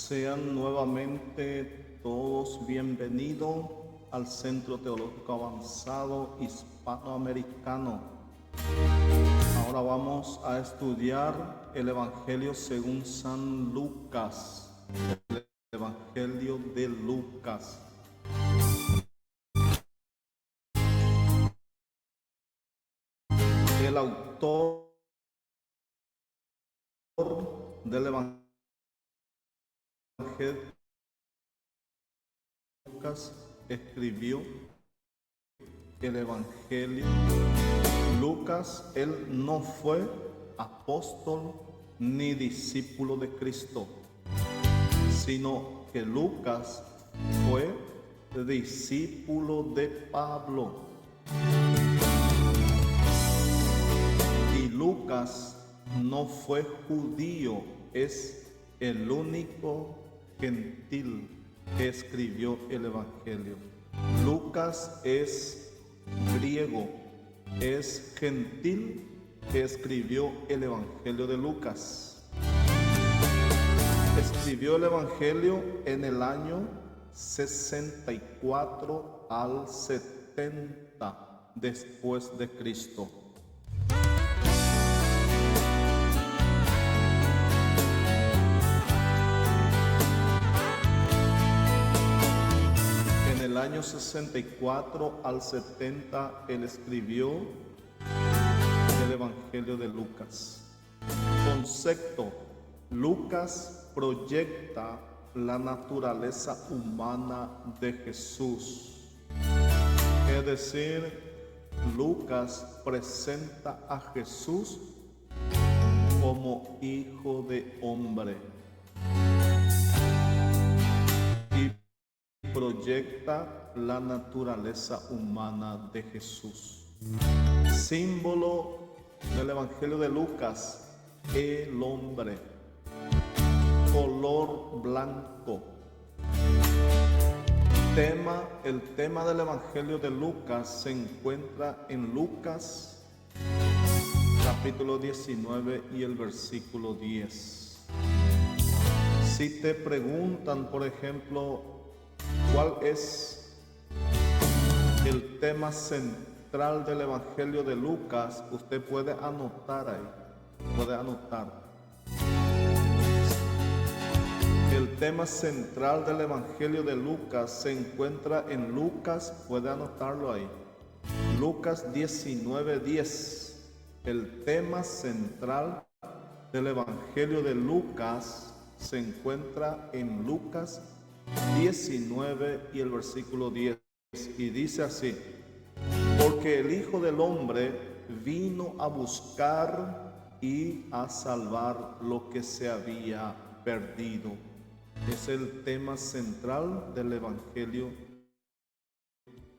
Sean nuevamente todos bienvenidos al Centro Teológico Avanzado Hispanoamericano. Ahora vamos a estudiar el Evangelio según San Lucas, el Evangelio de Lucas. El autor del Evangelio Lucas escribió el Evangelio. Lucas, él no fue apóstol ni discípulo de Cristo, sino que Lucas fue discípulo de Pablo. Y Lucas no fue judío, es el único gentil que escribió el Evangelio. Lucas es griego, es gentil que escribió el Evangelio de Lucas. Escribió el Evangelio en el año 64 al 70 después de Cristo. En el año 64 al 70 él escribió el Evangelio de Lucas. Concepto: Lucas proyecta la naturaleza humana de Jesús. Es decir, Lucas presenta a Jesús como hijo de hombre y proyecta la naturaleza humana de Jesús. Símbolo del Evangelio de Lucas: el hombre, color blanco. El tema del Evangelio de Lucas se encuentra en Lucas capítulo 19 y el versículo 10. Si te preguntan, por ejemplo, ¿cuál es el tema central del Evangelio de Lucas? Usted puede anotar ahí, puede anotar. El tema central del Evangelio de Lucas se encuentra en Lucas, puede anotarlo ahí, Lucas 19:10. El tema central del Evangelio de Lucas se encuentra en Lucas 19 y el versículo 10. Y dice así: porque el Hijo del Hombre vino a buscar y a salvar lo que se había perdido. Es el tema central del Evangelio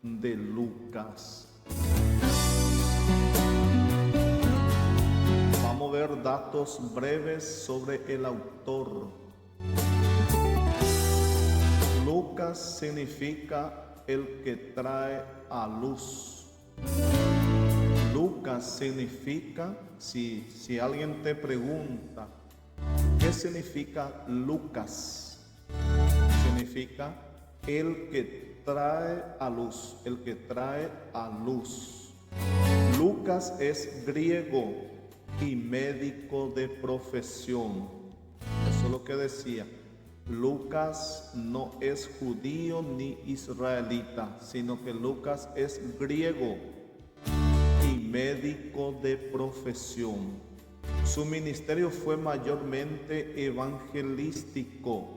de Lucas. Vamos a ver datos breves sobre el autor. Lucas significa el que trae a luz. Lucas significa, si alguien te pregunta, ¿qué significa Lucas? Significa el que trae a luz, el que trae a luz. Lucas es griego y médico de profesión. Eso es lo que decía. Lucas no es judío ni israelita, sino que Lucas es griego y médico de profesión. Su ministerio fue mayormente evangelístico.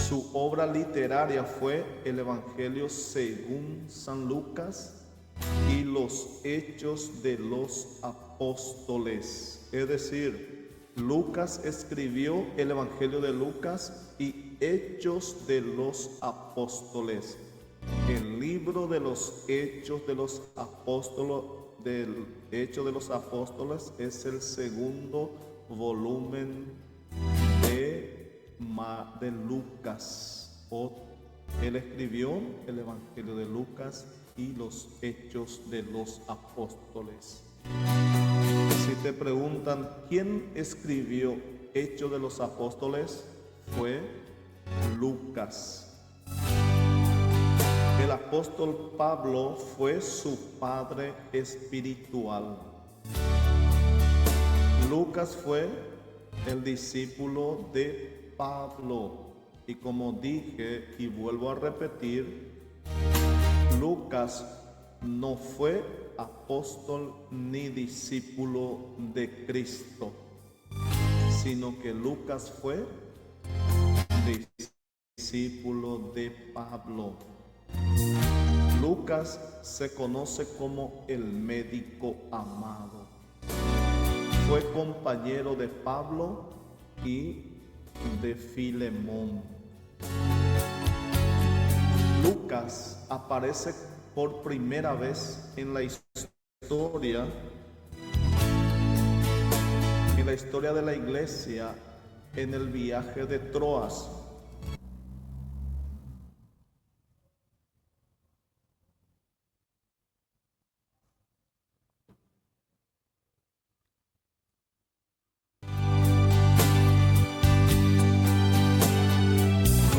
Su obra literaria fue el Evangelio según San Lucas y los Hechos de los Apóstoles. Es decir, Lucas escribió el Evangelio de Lucas y Hechos de los Apóstoles. El libro de los Hechos de los Apóstoles, del Hecho de los Apóstoles, es el segundo volumen de Lucas. Él escribió el Evangelio de Lucas y los Hechos de los Apóstoles. Si te preguntan quién escribió Hechos de los Apóstoles, fue Lucas. El apóstol Pablo fue su padre espiritual. Lucas fue el discípulo de Pablo. Y como dije y vuelvo a repetir, Lucas no fue apóstol ni discípulo de Cristo, sino que Lucas fue discípulo de Pablo. Lucas se conoce como el médico amado. Fue compañero de Pablo y de Filemón. Lucas aparece por primera vez en la historia de la iglesia en el viaje de Troas.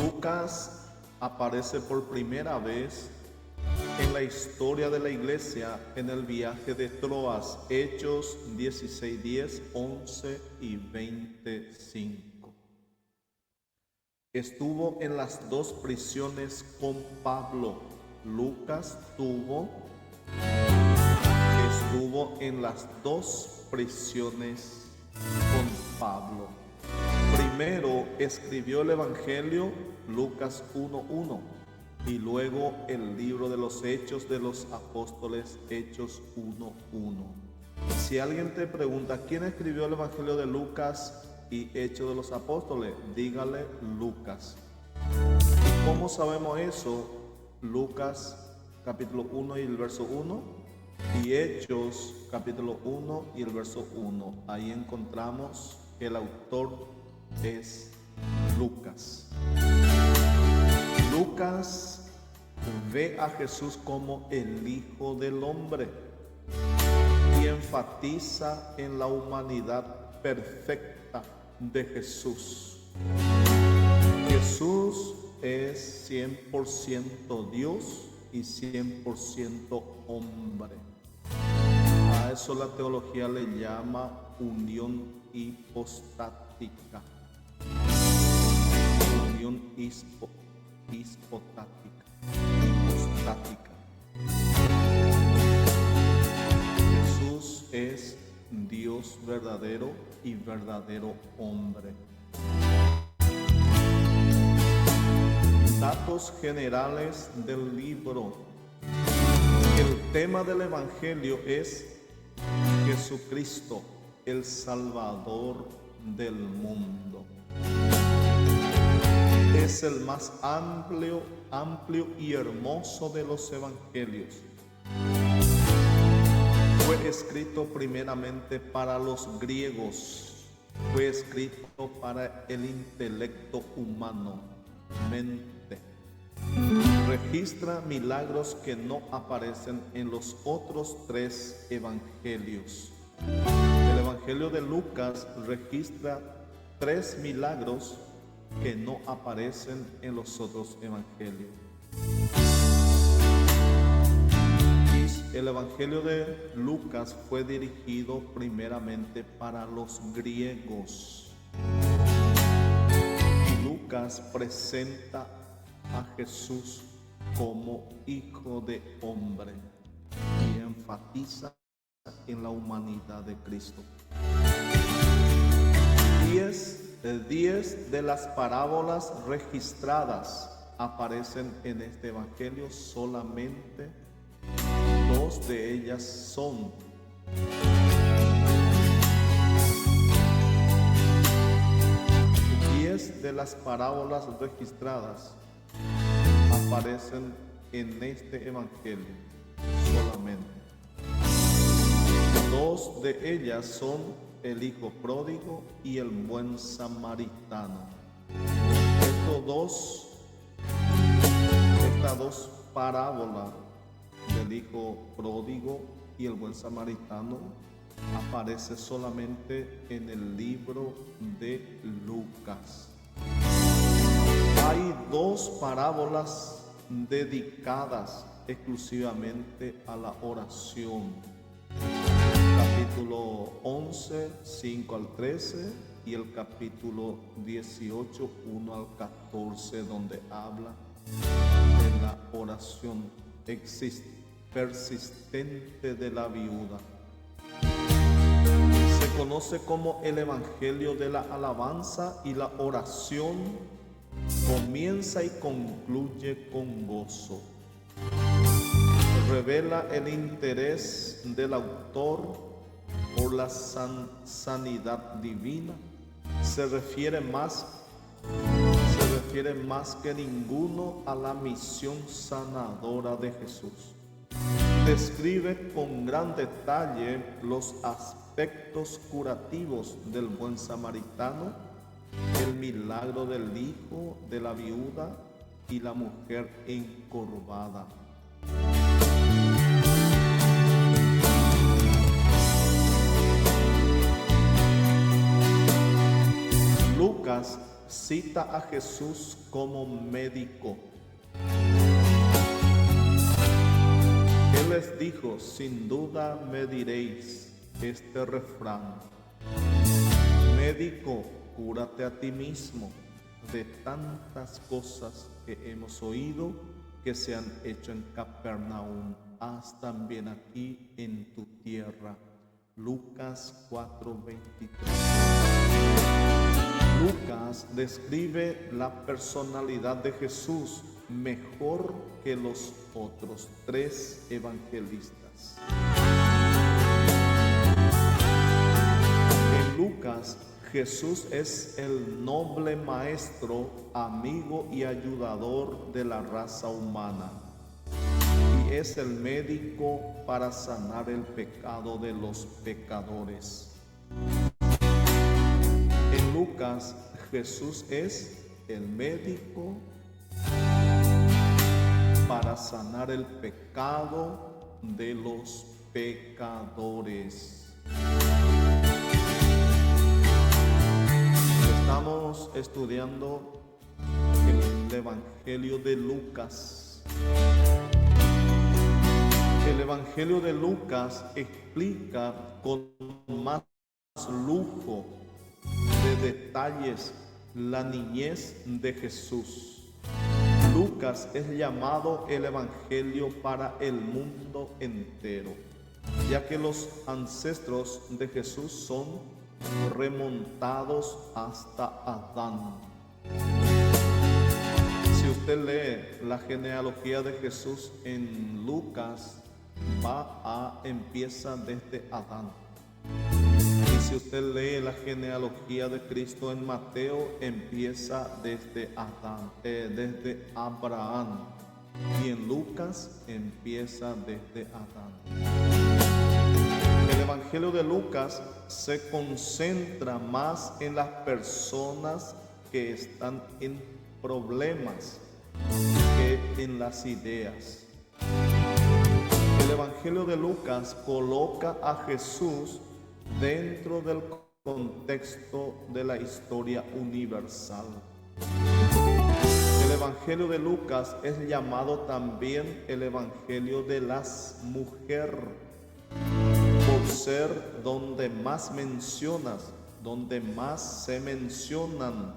Lucas aparece por primera vez en la historia de la iglesia en el viaje de Troas, Hechos 16, 10, 11 y 25. Estuvo en las dos prisiones con Pablo. Lucas estuvo en las dos prisiones con Pablo. Primero escribió el Evangelio, Lucas 1:1, y luego el libro de los Hechos de los Apóstoles, Hechos 1:1. Si alguien te pregunta quién escribió el Evangelio de Lucas y Hechos de los Apóstoles, dígale Lucas. ¿Cómo sabemos eso? Lucas capítulo 1 y el verso 1 y Hechos capítulo 1 y el verso 1. Ahí encontramos que el autor es Lucas. Lucas ve a Jesús como el Hijo del Hombre y enfatiza en la humanidad perfecta de Jesús. Jesús es 100% Dios y 100% hombre. A eso la teología le llama unión hipostática. Unión hipostática. Jesús es Dios verdadero y verdadero hombre. Datos generales del libro. El tema del Evangelio es Jesucristo, el Salvador del mundo. Es el más amplio y hermoso de los evangelios. Fue escrito primeramente para los griegos. Fue escrito para el intelecto humano, mente. Registra milagros que no aparecen en los otros tres evangelios. El Evangelio de Lucas registra 3 milagros que no aparecen en los otros evangelios. El Evangelio de Lucas fue dirigido primeramente para los griegos. Y Lucas presenta a Jesús como Hijo de Hombre y enfatiza en la humanidad de Cristo. 10 de las parábolas registradas aparecen en este evangelio, solamente 2 de ellas son. De las parábolas registradas aparecen en este evangelio solamente. 2 de ellas son el hijo pródigo y el buen samaritano. Estas dos parábolas del hijo pródigo y el buen samaritano aparece solamente en el libro de Lucas. hay dos parábolas dedicadas exclusivamente a la oración. Capítulo 11, 5 al 13 y el capítulo 18, 1 al 14, donde habla de la oración persistente de la viuda. Se conoce como el Evangelio de la alabanza, y la oración comienza y concluye con gozo. Revela el interés del autor por la sanidad divina. Se refiere más que ninguno a la misión sanadora de Jesús. Describe con gran detalle los aspectos curativos del buen samaritano, el milagro del hijo de la viuda y la mujer encorvada. Lucas cita a Jesús como médico. Él les dijo: sin duda me diréis este refrán: médico, cúrate a ti mismo. De tantas cosas que hemos oído que se han hecho en Capernaum, haz también aquí en tu tierra. Lucas 4:23. Lucas describe la personalidad de Jesús mejor que los otros tres evangelistas. En Lucas, Jesús es el noble maestro, amigo y ayudador de la raza humana, y es el médico para sanar el pecado de los pecadores. En Lucas, Jesús es el médico para sanar el pecado de los pecadores. Estamos estudiando el Evangelio de Lucas. El Evangelio de Lucas explica con más lujo de detalles la niñez de Jesús. Lucas es llamado el Evangelio para el mundo entero, ya que los ancestros de Jesús son remontados hasta Adán. Si usted lee la genealogía de Jesús en Lucas, empieza desde Adán. Y si usted lee la genealogía de Cristo en Mateo, empieza desde Abraham. Y en Lucas empieza desde Adán. El Evangelio de Lucas se concentra más en las personas que están en problemas que en las ideas. El Evangelio de Lucas coloca a Jesús dentro del contexto de la historia universal. El Evangelio de Lucas es llamado también el Evangelio de las mujeres, por ser donde más se mencionan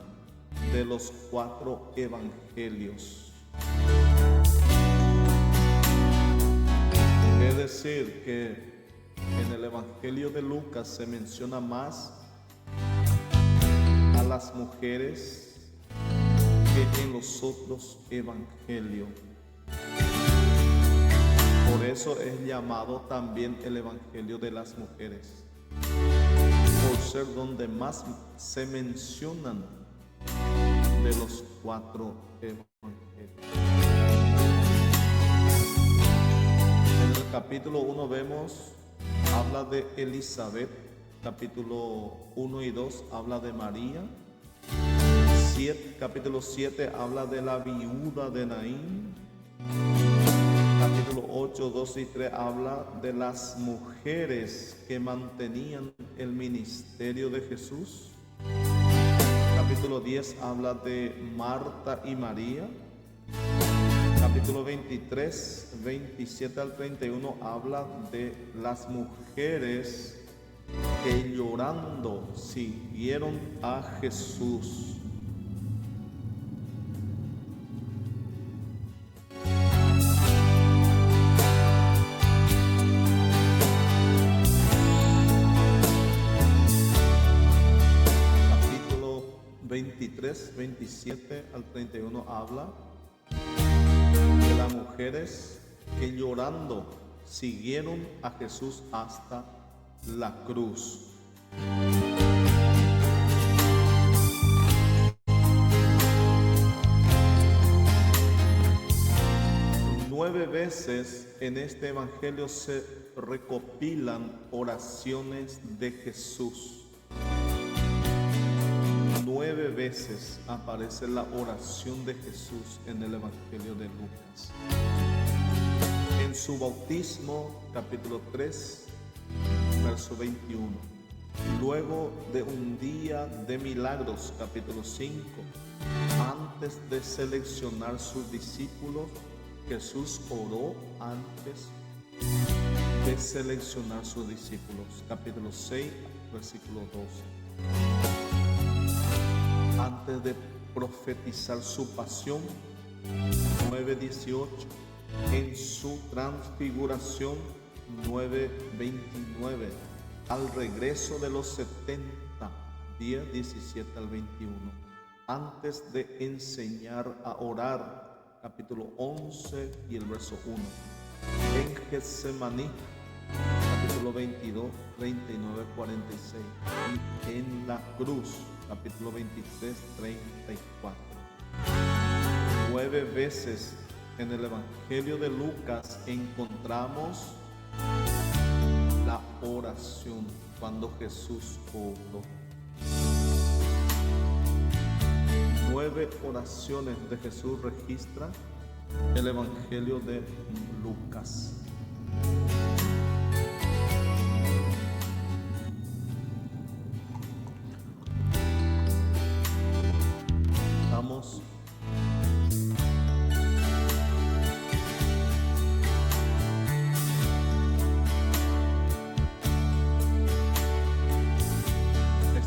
de los 4 evangelios. Es decir, que en el Evangelio de Lucas se menciona más a las mujeres que en los otros evangelios. Por eso es llamado también el Evangelio de las mujeres, por ser donde más se mencionan de los 4 evangelios. En el capítulo 1 habla de Elizabeth. Capítulo 1 y 2 habla de María. Capítulo 7 habla de la viuda de Naín. Capítulo 8, 2 y 3 habla de las mujeres que mantenían el ministerio de Jesús. Capítulo 10 habla de Marta y María. Capítulo 23, 27 al 31 habla de las mujeres que llorando siguieron a Jesús. Capítulo 23, 27 al 31 habla de las mujeres que llorando siguieron a Jesús hasta la cruz. Nueve veces en este evangelio se recopilan oraciones de Jesús. 9 veces aparece la oración de Jesús en el evangelio de Lucas. En su bautismo, capítulo 3, verso 21. Luego de un día de milagros, capítulo 5. Antes de seleccionar sus discípulos, Jesús oró antes de seleccionar sus discípulos, capítulo 6, versículo 12. Antes de profetizar su pasión, 9:18. En su transfiguración, 9:29. Al regreso de los 70, 10:17 al 21. Antes de enseñar a orar, capítulo 11 y el verso 1. En Getsemaní, capítulo 22, 39, 46. Y en la cruz, capítulo 23, 34. 9 veces en el evangelio de Lucas encontramos la oración cuando Jesús oró. 9 oraciones de Jesús registra el evangelio de Lucas.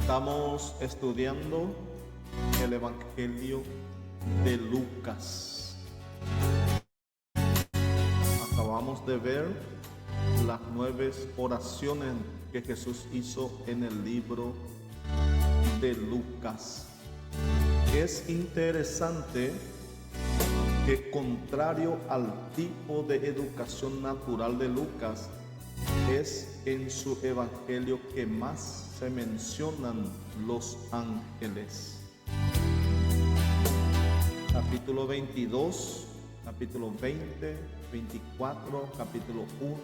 Estamos estudiando el evangelio de Lucas. Acabamos de ver las 9 oraciones que Jesús hizo en el libro de Lucas. Es interesante que, contrario al tipo de educación natural de Lucas, es en su evangelio que más se mencionan los ángeles. Capítulo 22, capítulo 20, 24, capítulo 1,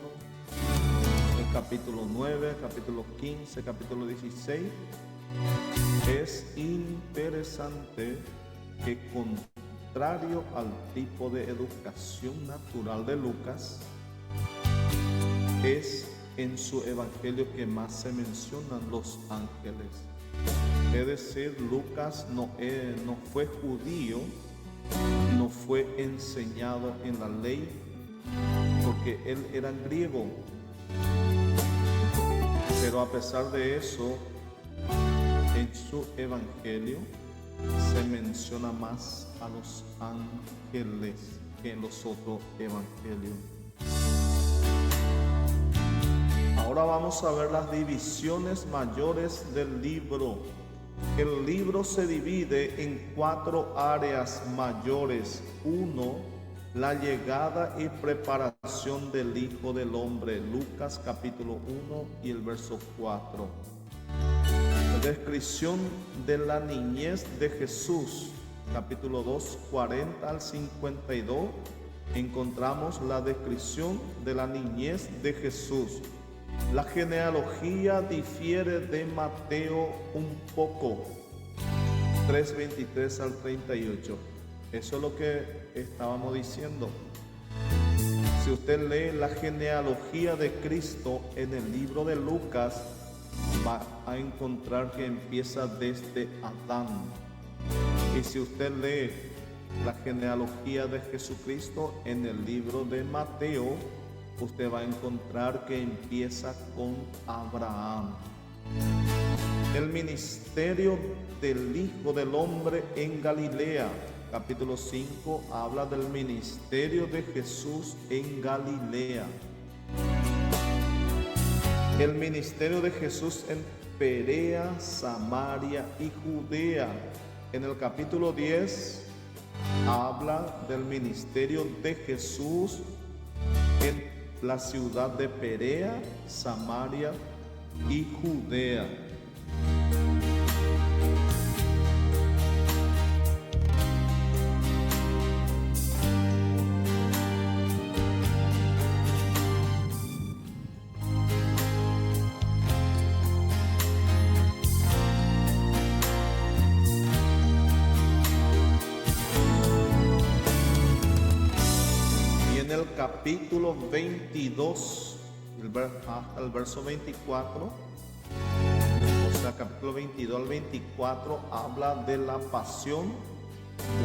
el capítulo 9, capítulo 15, capítulo 16. Es interesante que, contrario al tipo de educación natural de Lucas, es en su evangelio que más se mencionan los ángeles. Es decir, Lucas no fue judío, no fue enseñado en la ley, porque él era griego. Pero a pesar de eso, en su evangelio se menciona más a los ángeles que en los otros evangelios. Ahora vamos a ver las divisiones mayores del libro. El libro se divide en 4 áreas mayores. 1. La llegada y preparación del Hijo del Hombre. Lucas capítulo 1 y el verso 4. La descripción de la niñez de Jesús. Capítulo 2, 40 al 52. Encontramos la descripción de la niñez de Jesús. La genealogía difiere de Mateo un poco, 3:23 al 38. Eso es lo que estábamos diciendo. Si usted lee la genealogía de Cristo en el libro de Lucas, va a encontrar que empieza desde Adán. Y si usted lee la genealogía de Jesucristo en el libro de Mateo, usted va a encontrar que empieza con Abraham. El ministerio del Hijo del Hombre en Galilea, capítulo 5, habla del ministerio de Jesús en Galilea. El ministerio de Jesús en Perea, Samaria y Judea. En el capítulo 10 habla del ministerio de Jesús en la ciudad de Perea, Samaria y Judea. Capítulo 22, hasta el verso 24, o sea, capítulo 22 al 24, habla de la pasión,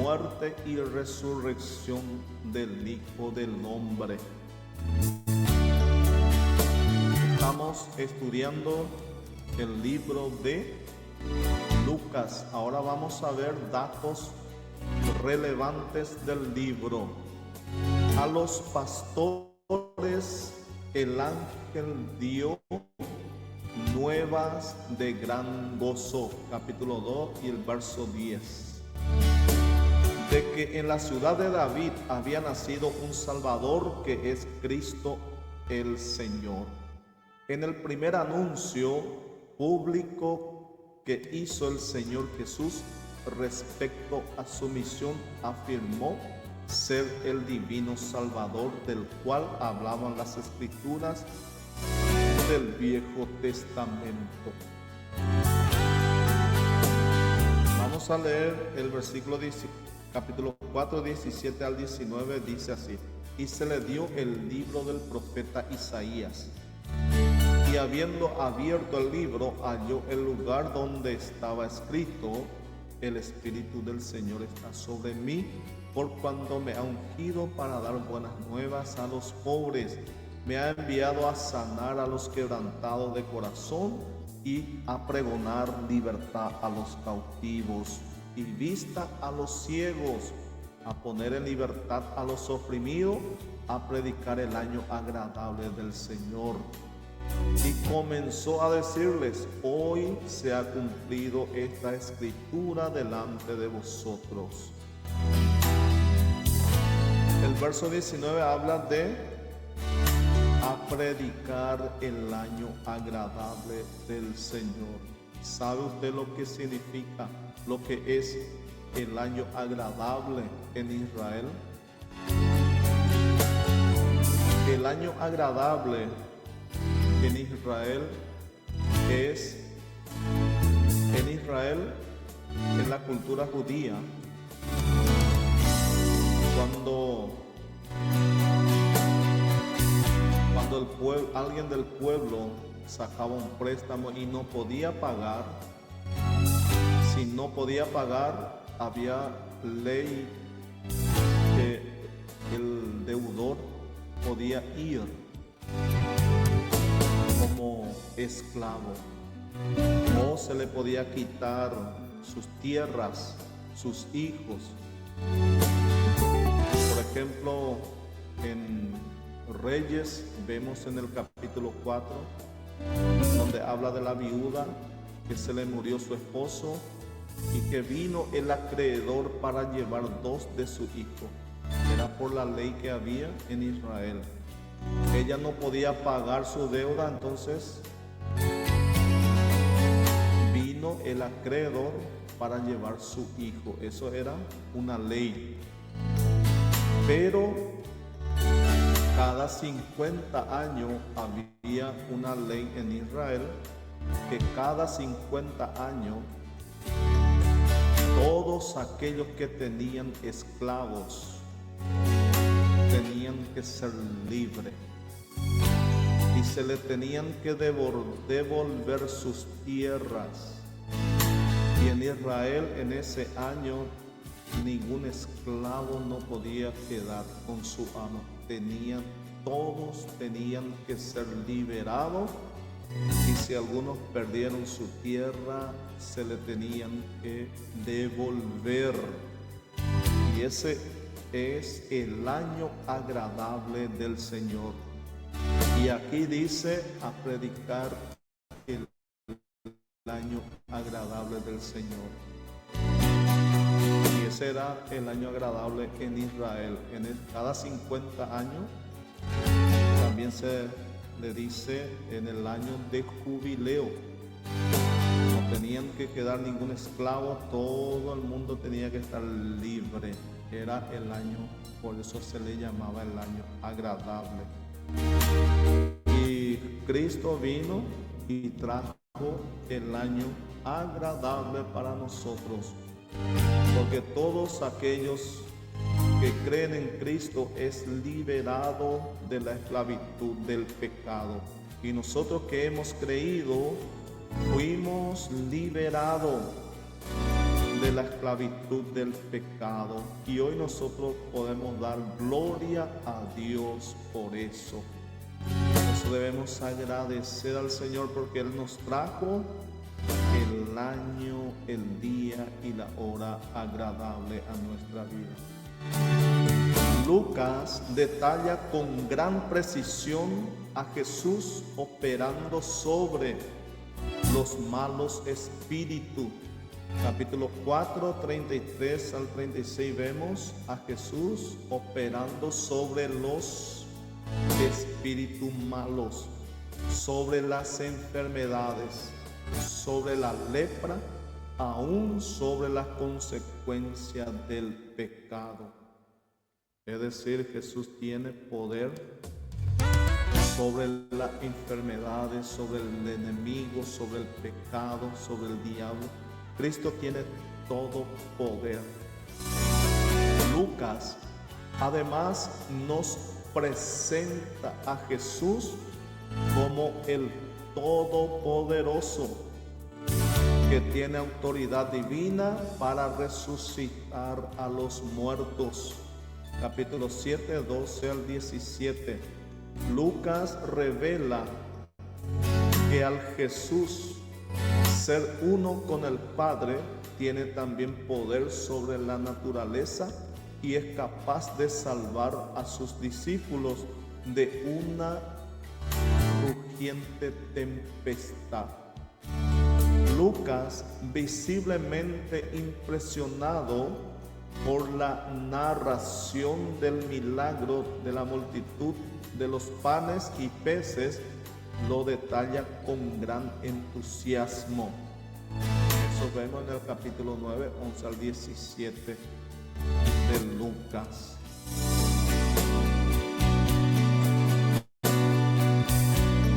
muerte y resurrección del Hijo del Hombre. Estamos estudiando el libro de Lucas. Ahora vamos a ver datos relevantes del libro. A los pastores el ángel dio nuevas de gran gozo, capítulo 2 y el verso 10, de que en la ciudad de David había nacido un Salvador, que es Cristo el Señor. En el primer anuncio público que hizo el Señor Jesús respecto a su misión, afirmó ser el divino Salvador del cual hablaban las Escrituras del Viejo Testamento. Vamos a leer el versículo 10, capítulo 4, 17 al 19, dice así: y se le dio el libro del profeta Isaías, y habiendo abierto el libro, halló el lugar donde estaba escrito: el Espíritu del Señor está sobre mí, por cuanto me ha ungido para dar buenas nuevas a los pobres, me ha enviado a sanar a los quebrantados de corazón y a pregonar libertad a los cautivos y vista a los ciegos, a poner en libertad a los oprimidos, a predicar el año agradable del Señor. Y comenzó a decirles: hoy se ha cumplido esta escritura delante de vosotros. El verso 19 habla de a predicar el año agradable del Señor. ¿Sabe usted lo que significa, lo que es el año agradable en Israel? El año agradable en Israel es, en la cultura judía, cuando alguien del pueblo sacaba un préstamo y no podía pagar, si no podía pagar, había ley que el deudor podía ir como esclavo, o se le podía quitar sus tierras, sus hijos. Por ejemplo, en Reyes vemos en el capítulo 4 donde habla de la viuda que se le murió su esposo y que vino el acreedor para llevar 2 de su hijo. Era por la ley que había en Israel. Ella no podía pagar su deuda, entonces vino el acreedor para llevar su hijo. Eso era una ley. Pero cada 50 años había una ley en Israel que cada 50 años todos aquellos que tenían esclavos tenían que ser libres. y se le tenían que devolver sus tierras. Y en Israel en ese año ningún esclavo no podía quedar con su amo. Todos tenían que ser liberados, y si algunos perdieron su tierra, se le tenían que devolver. Y ese es el año agradable del Señor. Y aquí dice a predicar el año agradable del Señor. Y ese era el año agradable en Israel. Cada 50 años también se le dice en el año de jubileo. No tenían que quedar ningún esclavo, todo el mundo tenía que estar libre. Era el año, por eso se le llamaba el año agradable. Y Cristo vino y trajo el año agradable para nosotros, porque todos aquellos que creen en Cristo es liberado de la esclavitud del pecado. Y nosotros que hemos creído, fuimos liberados de la esclavitud del pecado. Y hoy nosotros podemos dar gloria a Dios por eso. Por eso debemos agradecer al Señor, porque Él nos trajo el año, el día y la hora agradable a nuestra vida. Lucas detalla con gran precisión a Jesús operando sobre los malos espíritus. Capítulo 4, 33 al 36 vemos a Jesús operando sobre los espíritus malos, sobre las enfermedades, sobre la lepra, aún sobre las consecuencias del pecado. Es decir, Jesús tiene poder sobre las enfermedades, sobre el enemigo, sobre el pecado, sobre el diablo. Cristo tiene todo poder. Lucas además nos presenta a Jesús como el Todopoderoso, que tiene autoridad divina para resucitar a los muertos. Capítulo 7, 12 al 17. Lucas revela que al Jesús ser uno con el Padre, tiene también poder sobre la naturaleza y es capaz de salvar a sus discípulos de una rugiente tempestad. Lucas, visiblemente impresionado por la narración del milagro de la multitud de los panes y peces, lo detalla con gran entusiasmo. Eso vemos en el capítulo 9, 11 al 17 de Lucas.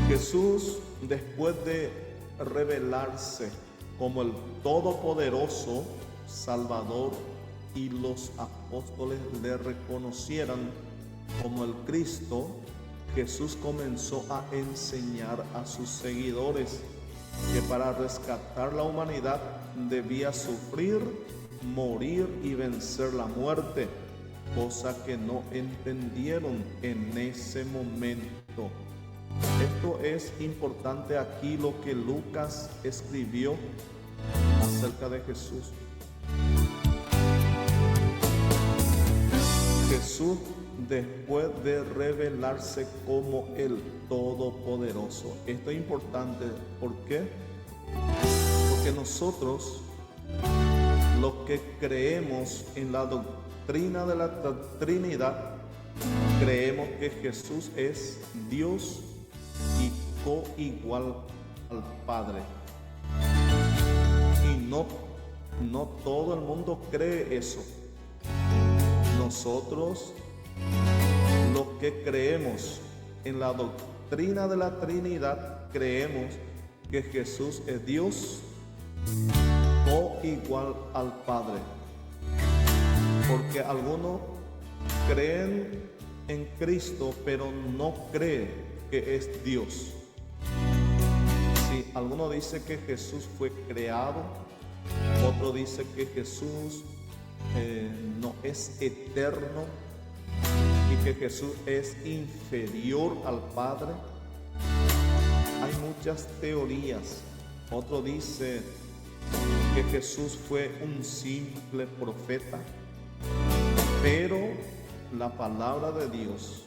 Jesús, después de revelarse como el Todopoderoso Salvador y los apóstoles le reconocieran como el Cristo, Jesús comenzó a enseñar a sus seguidores que para rescatar la humanidad debía sufrir, morir y vencer la muerte, cosa que no entendieron en ese momento. Esto es importante aquí, lo que Lucas escribió acerca de Jesús. Jesús, después de revelarse como el Todopoderoso. Esto es importante. ¿Por qué? Porque nosotros, los que creemos en la doctrina de la Trinidad, creemos que Jesús es Dios y coigual al Padre. Y no todo el mundo cree eso. Nosotros, los que creemos en la doctrina de la Trinidad, creemos que Jesús es Dios o igual al Padre. Porque algunos creen en Cristo, pero no creen que es Dios. Si alguno dice que Jesús fue creado, otro dice que Jesús no es eterno y que Jesús es inferior al Padre. Hay muchas teorías. Otro dice que Jesús fue un simple profeta, pero la palabra de Dios,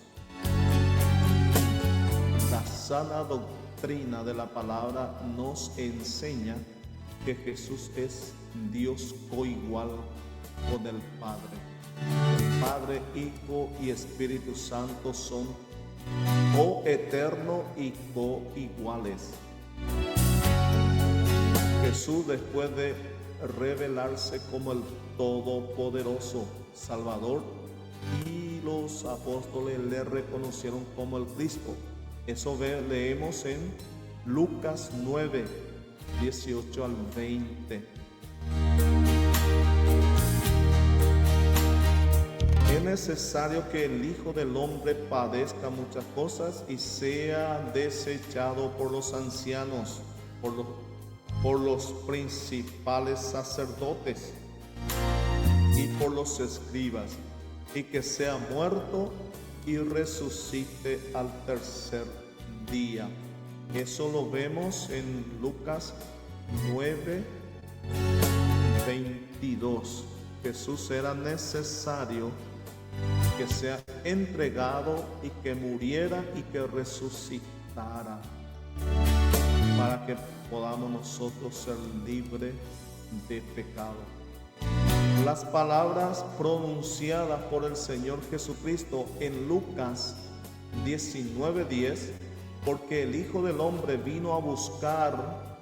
la sana doctrina de la palabra nos enseña que Jesús es Dios coigual con el Padre. El Padre, Hijo y Espíritu Santo son coeternos y coiguales. Jesús, después de revelarse como el Todopoderoso Salvador, y los apóstoles le reconocieron como el Cristo. Eso leemos en Lucas 9, 18 al 20. Es necesario que el Hijo del Hombre padezca muchas cosas y sea desechado por los ancianos, por los principales sacerdotes y por los escribas, y que sea muerto y resucite al tercer día. Eso lo vemos en Lucas 9, 22. Jesús era necesario que sea entregado y que muriera y que resucitara para que podamos nosotros ser libres de pecado. Las palabras pronunciadas por el Señor Jesucristo en Lucas 19:10, porque el Hijo del Hombre vino a buscar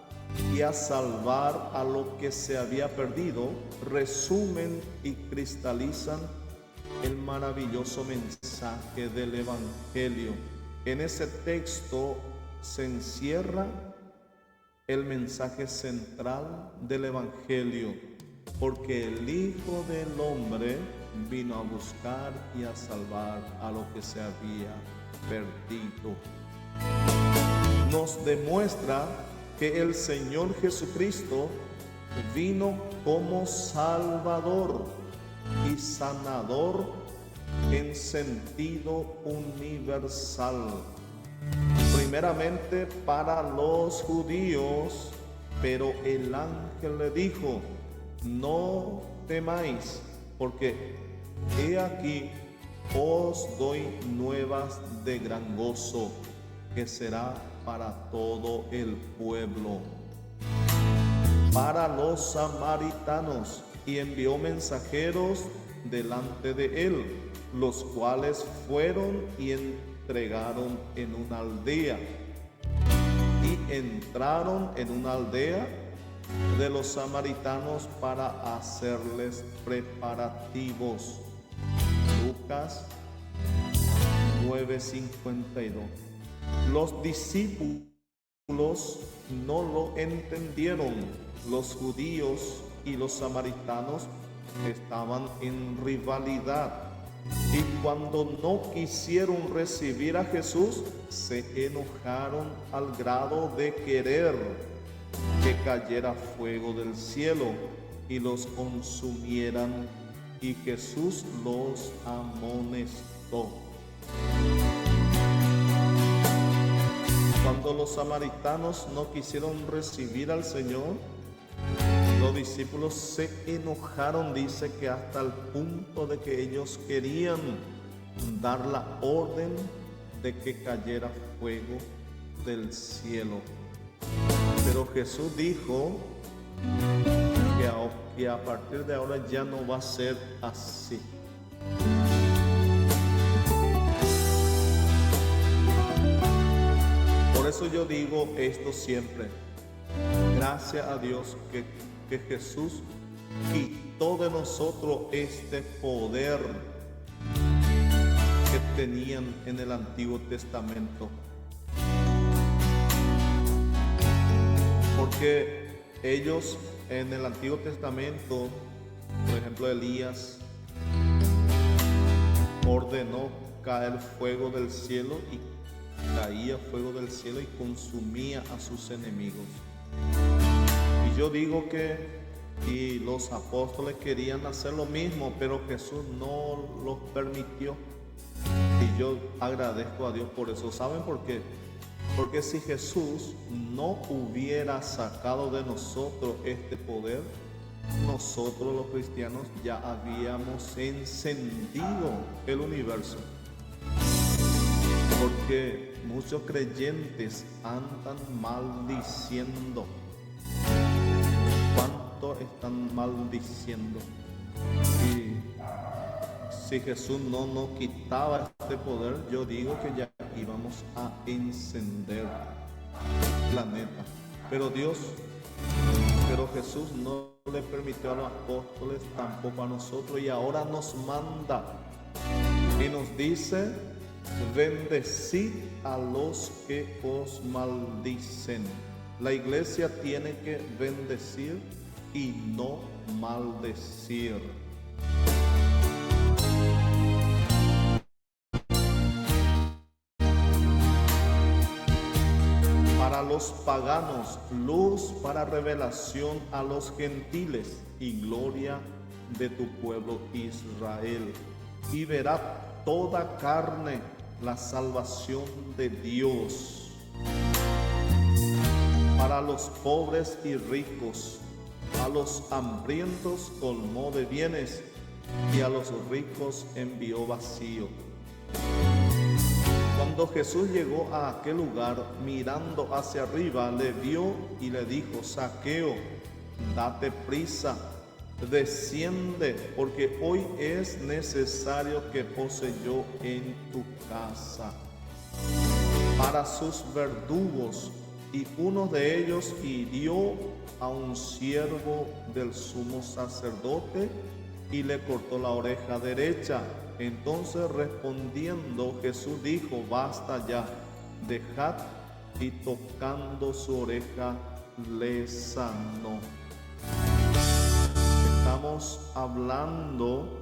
y a salvar a lo que se había perdido, resumen y cristalizan el maravilloso mensaje del Evangelio. En ese texto se encierra el mensaje central del Evangelio, porque el Hijo del Hombre vino a buscar y a salvar a lo que se había perdido. Nos demuestra que el Señor Jesucristo vino como Salvador y sanador en sentido universal. Primeramente para los judíos, pero el ángel le dijo: no temáis, porque he aquí os doy nuevas de gran gozo, que será para todo el pueblo. Para los samaritanos, y envió mensajeros delante de él, los cuales fueron y entregaron en una aldea, y entraron en una aldea de los samaritanos para hacerles preparativos. Lucas 9:52. Los discípulos no lo entendieron. Los judíos y los samaritanos estaban en rivalidad, y cuando no quisieron recibir a Jesús, se enojaron al grado de querer que cayera fuego del cielo y los consumieran, y Jesús los amonestó. Cuando los samaritanos no quisieron recibir al Señor, los discípulos se enojaron, dice que hasta el punto de que ellos querían dar la orden de que cayera fuego del cielo. Pero Jesús dijo que a partir de ahora ya no va a ser así. Por eso yo digo esto siempre. Gracias a Dios que Jesús quitó de nosotros este poder que tenían en el Antiguo Testamento. Porque ellos en el Antiguo Testamento, por ejemplo, Elías ordenó caer fuego del cielo y caía fuego del cielo y consumía a sus enemigos. Y yo digo que y los apóstoles querían hacer lo mismo, pero Jesús no los permitió. Y yo agradezco a Dios por eso. ¿Saben por qué? Porque si Jesús no hubiera sacado de nosotros este poder, nosotros los cristianos ya habíamos encendido el universo. Porque muchos creyentes andan maldiciendo. ¿Cuánto están maldiciendo? Y si Jesús no nos quitaba este poder, yo digo que ya íbamos a encender el planeta. Pero Jesús no le permitió a los apóstoles, tampoco a nosotros, y ahora nos manda y nos dice: bendecid a los que os maldicen. La iglesia tiene que bendecir y no maldecir. Para los paganos, luz para revelación a los gentiles y gloria de tu pueblo Israel. Y verá toda carne la salvación de Dios. Para los pobres y ricos, a los hambrientos colmó de bienes y a los ricos envió vacío. Cuando Jesús llegó a aquel lugar, mirando hacia arriba, le vio y le dijo: Zaqueo, date prisa, desciende, porque hoy es necesario que pose yo en tu casa. Para sus verdugos, y uno de ellos hirió a un siervo del sumo sacerdote y le cortó la oreja derecha. Entonces respondiendo Jesús dijo: basta ya, dejad, y tocando su oreja le sanó. Estamos hablando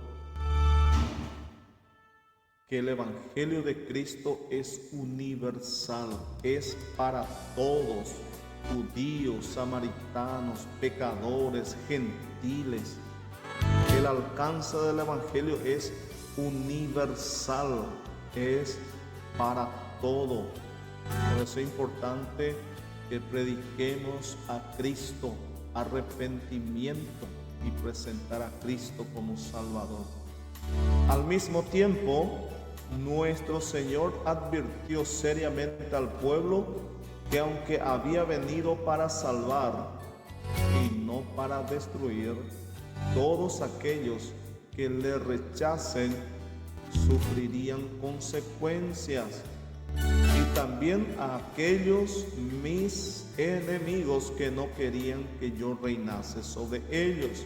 que el Evangelio de Cristo es universal, es para todos, judíos, samaritanos, pecadores, gentiles. El alcance del Evangelio es universal, es para todo. Por eso es importante que prediquemos a Cristo, arrepentimiento y presentar a Cristo como Salvador. Al mismo tiempo, nuestro Señor advirtió seriamente al pueblo que aunque había venido para salvar y no para destruir, todos aquellos que le rechacen sufrirían consecuencias. Y también a aquellos mis enemigos que no querían que yo reinase sobre ellos,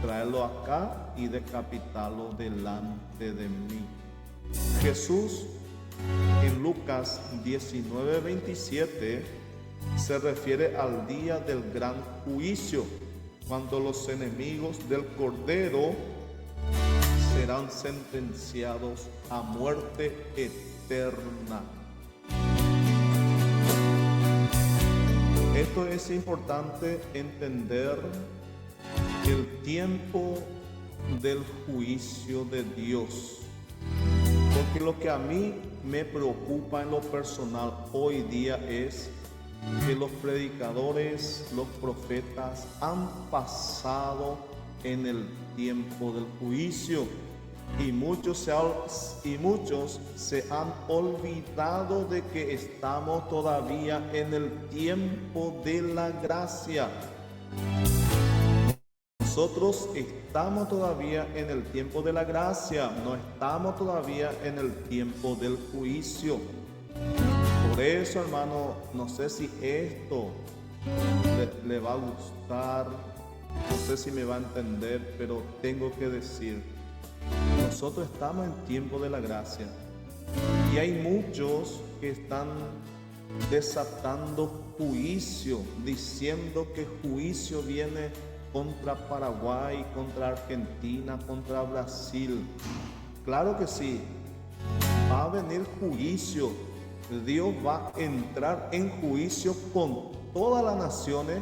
traerlo acá y decapitarlo delante de mí. Jesús en Lucas 19:27 se refiere al día del gran juicio, cuando los enemigos del Cordero serán sentenciados a muerte eterna. Esto es importante entender, el tiempo del juicio de Dios. Porque lo que a mí me preocupa en lo personal hoy día es que los predicadores, los profetas han pasado en el tiempo del juicio y muchos se han olvidado de que estamos todavía en el tiempo de la gracia. Nosotros estamos todavía en el tiempo de la gracia, no estamos todavía en el tiempo del juicio. Por eso, hermano, no sé si esto le va a gustar, no sé si me va a entender, pero tengo que decir, nosotros estamos en tiempo de la gracia y hay muchos que están desatando juicio, diciendo que juicio viene contra Paraguay, contra Argentina, contra Brasil. Claro que sí, va a venir juicio, Dios va a entrar en juicio con todas las naciones,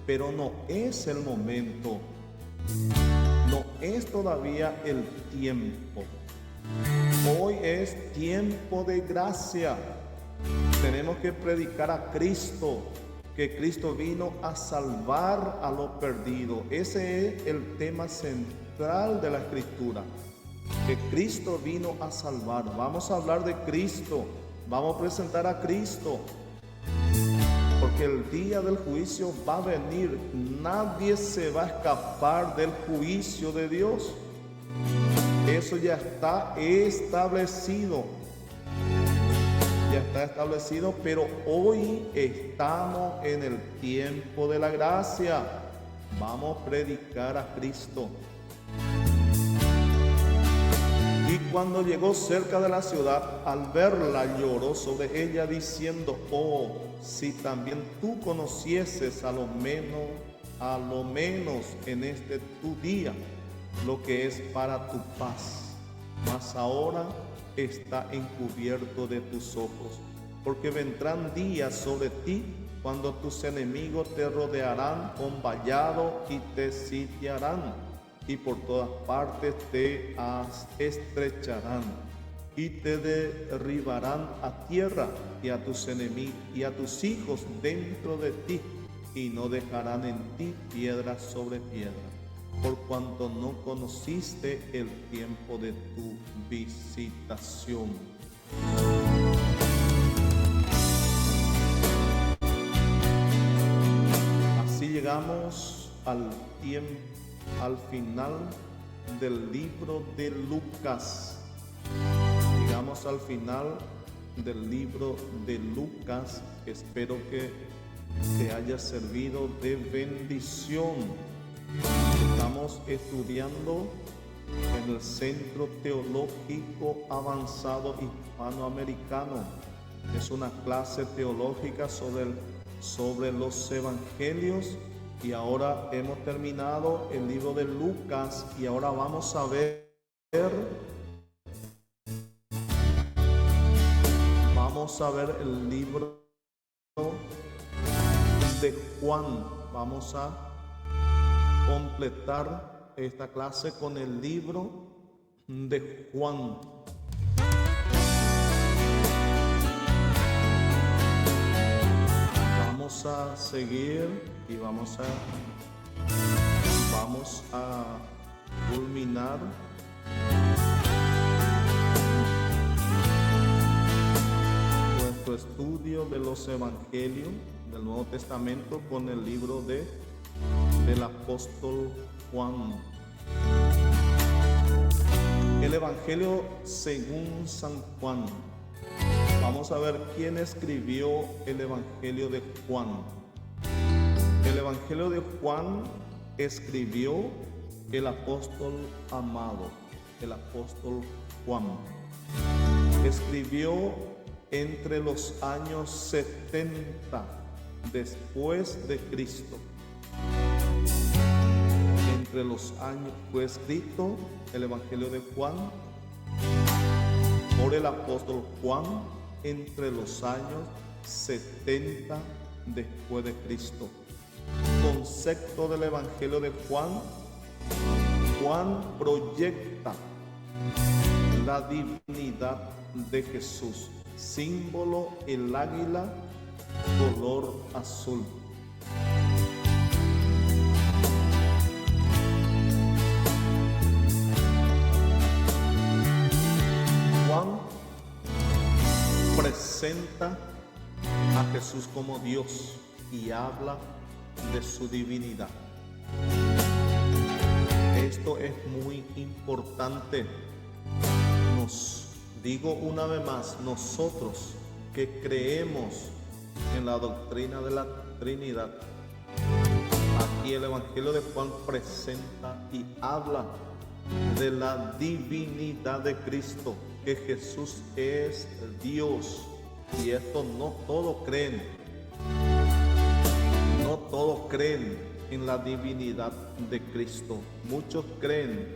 pero no es el momento. No es todavía el tiempo. Hoy es tiempo de gracia. Tenemos que predicar a Cristo, que Cristo vino a salvar a los perdidos. Ese es el tema central de la Escritura, que Cristo vino a salvar. Vamos a hablar de Cristo, vamos a presentar a Cristo, porque el día del juicio va a venir. Nadie se va a escapar del juicio de Dios. Eso ya está establecido. Ya está establecido, pero hoy estamos en el tiempo de la gracia. Vamos a predicar a Cristo. Y cuando llegó cerca de la ciudad, al verla lloró sobre ella, diciendo: oh, si también tú conocieses a lo menos en este tu día lo que es para tu paz, mas ahora está encubierto de tus ojos, porque vendrán días sobre ti cuando tus enemigos te rodearán con vallado y te sitiarán, y por todas partes te estrecharán y te derribarán a tierra, y a tus enemigos y a tus hijos dentro de ti, y no dejarán en ti piedra sobre piedra, por cuanto no conociste el tiempo de tu visitación. Así llegamos al final del libro de Lucas. Llegamos al final del libro de Lucas. Espero que te haya servido de bendición. Estamos estudiando en el Centro Teológico Avanzado Hispanoamericano. Es una clase teológica sobre los evangelios, y ahora hemos terminado el libro de Lucas, y ahora vamos a ver el libro de Juan. Vamos a completar esta clase con el libro de Juan. Vamos a seguir y vamos a culminar nuestro estudio de los evangelios del Nuevo Testamento con el libro del apóstol Juan. El Evangelio según San Juan. Vamos a ver quién escribió el Evangelio de Juan. El Evangelio de Juan escribió el apóstol amado, el apóstol Juan. Escribió entre los años 70 después de Cristo. Entre los años fue escrito el Evangelio de Juan por el apóstol Juan entre los años 70 después de Cristo. Concepto del Evangelio de Juan. Juan proyecta la divinidad de Jesús. Símbolo: el águila, color azul. Juan presenta a Jesús como Dios y habla de su divinidad. Esto es muy importante. Nos digo una vez más, nosotros que creemos en la doctrina de la Trinidad, aquí el Evangelio de Juan presenta y habla de la divinidad de Cristo, que Jesús es Dios. Y esto no todos creen. No todos creen en la divinidad de Cristo. Muchos creen.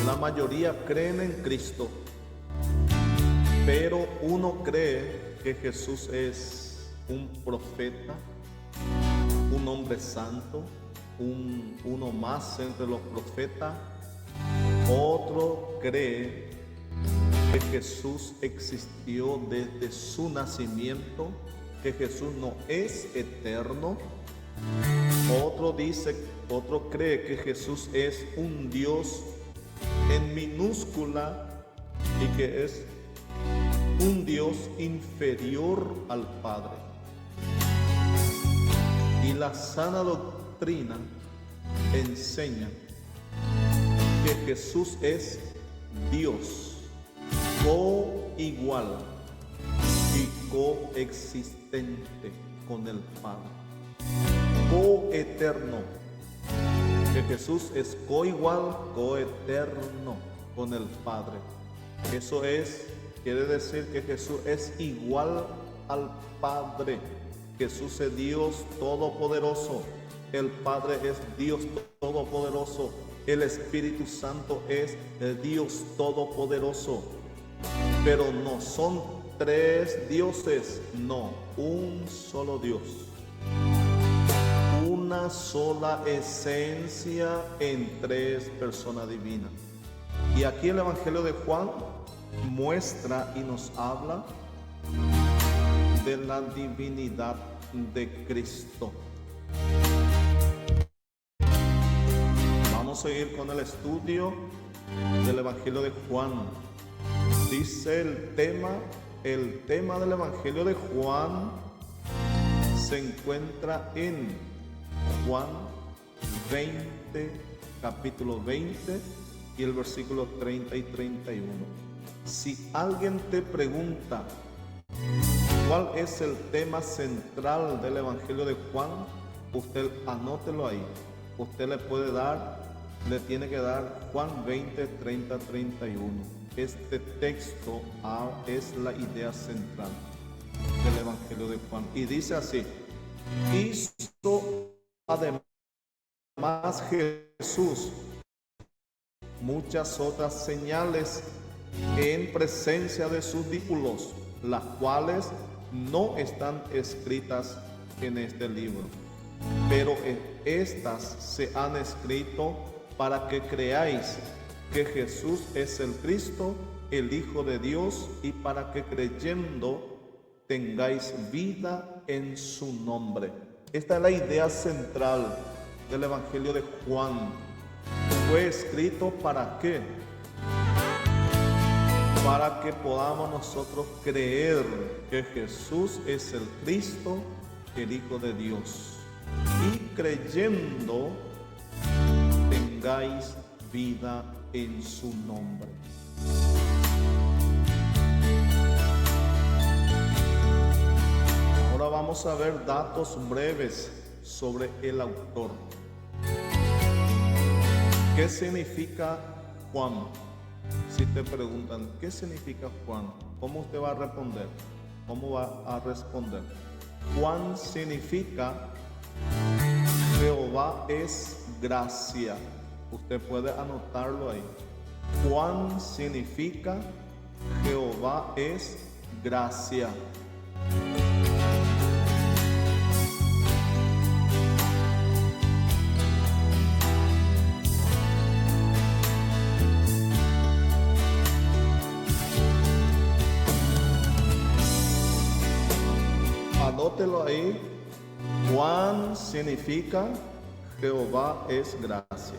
La mayoría creen en Cristo. Pero uno cree que Jesús es un profeta, un hombre santo, uno más entre los profetas. Otro cree que Jesús existió desde su nacimiento, que Jesús no es eterno. Otro cree que Jesús es un Dios en minúscula y que es un Dios inferior al Padre. Y la sana doctrina enseña que Jesús es Dios, coigual y coexistente con el Padre, coeterno, que Jesús es coigual, coeterno con el Padre. Eso quiere decir que Jesús es igual al Padre. Jesús es Dios todopoderoso, el Padre es Dios todopoderoso, el Espíritu Santo es Dios todopoderoso. Pero no son tres dioses, no, un solo Dios, una sola esencia en tres personas divinas. Y aquí el Evangelio de Juan muestra y nos habla de la divinidad de Cristo. Vamos a seguir con el estudio del Evangelio de Juan. Dice el tema del Evangelio de Juan se encuentra en Juan 20, capítulo 20 y el versículo 30 y 31. Si alguien te pregunta cuál es el tema central del Evangelio de Juan, usted anótelo ahí. Usted le tiene que dar Juan 20, 30, 31. Este texto es la idea central del Evangelio de Juan. Y dice así: hizo además Jesús muchas otras señales en presencia de sus discípulos, las cuales no están escritas en este libro, pero estas se han escrito para que creáis que Jesús es el Cristo, el Hijo de Dios, y para que creyendo tengáis vida en su nombre. Esta es la idea central del Evangelio de Juan. Fue escrito ¿para qué? Para que podamos nosotros creer que Jesús es el Cristo, el Hijo de Dios, y creyendo tengáis vida en su nombre. Ahora vamos a ver datos breves sobre el autor. ¿Qué significa Juan? Si te preguntan, ¿qué significa Juan? ¿Cómo usted va a responder? ¿Cómo va a responder? Juan significa Jehová es gracia. Usted puede anotarlo ahí. Juan significa Jehová es gracia. Anótelo ahí. Juan significa Jehová es gracia.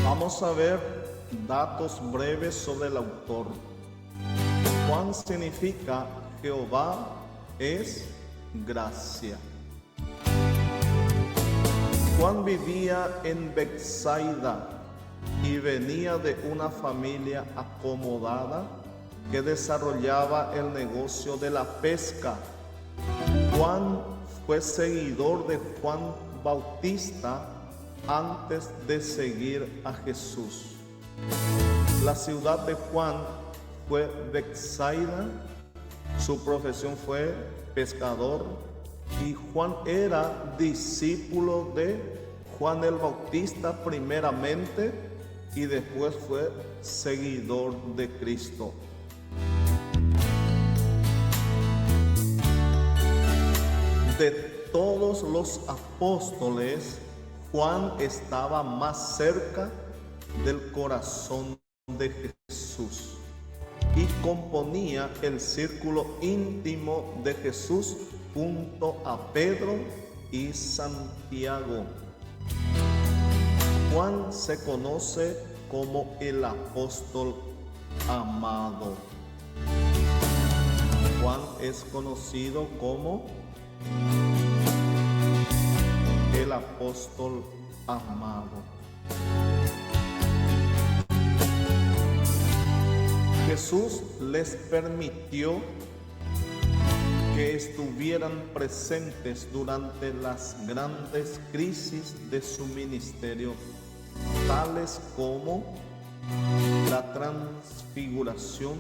Vamos a ver datos breves sobre el autor. Juan significa Jehová es gracia. Juan vivía en Betsaida y venía de una familia acomodada que desarrollaba el negocio de la pesca. Juan fue seguidor de Juan Bautista antes de seguir a Jesús. La ciudad de Juan fue Betsaida, su profesión fue pescador y Juan era discípulo de Juan el Bautista primeramente y después fue seguidor de Cristo. De todos los apóstoles, Juan estaba más cerca del corazón de Jesús y componía el círculo íntimo de Jesús junto a Pedro y Santiago. Juan se conoce como el apóstol amado. Juan es conocido como el apóstol amado. Jesús les permitió que estuvieran presentes durante las grandes crisis de su ministerio, tales como la transfiguración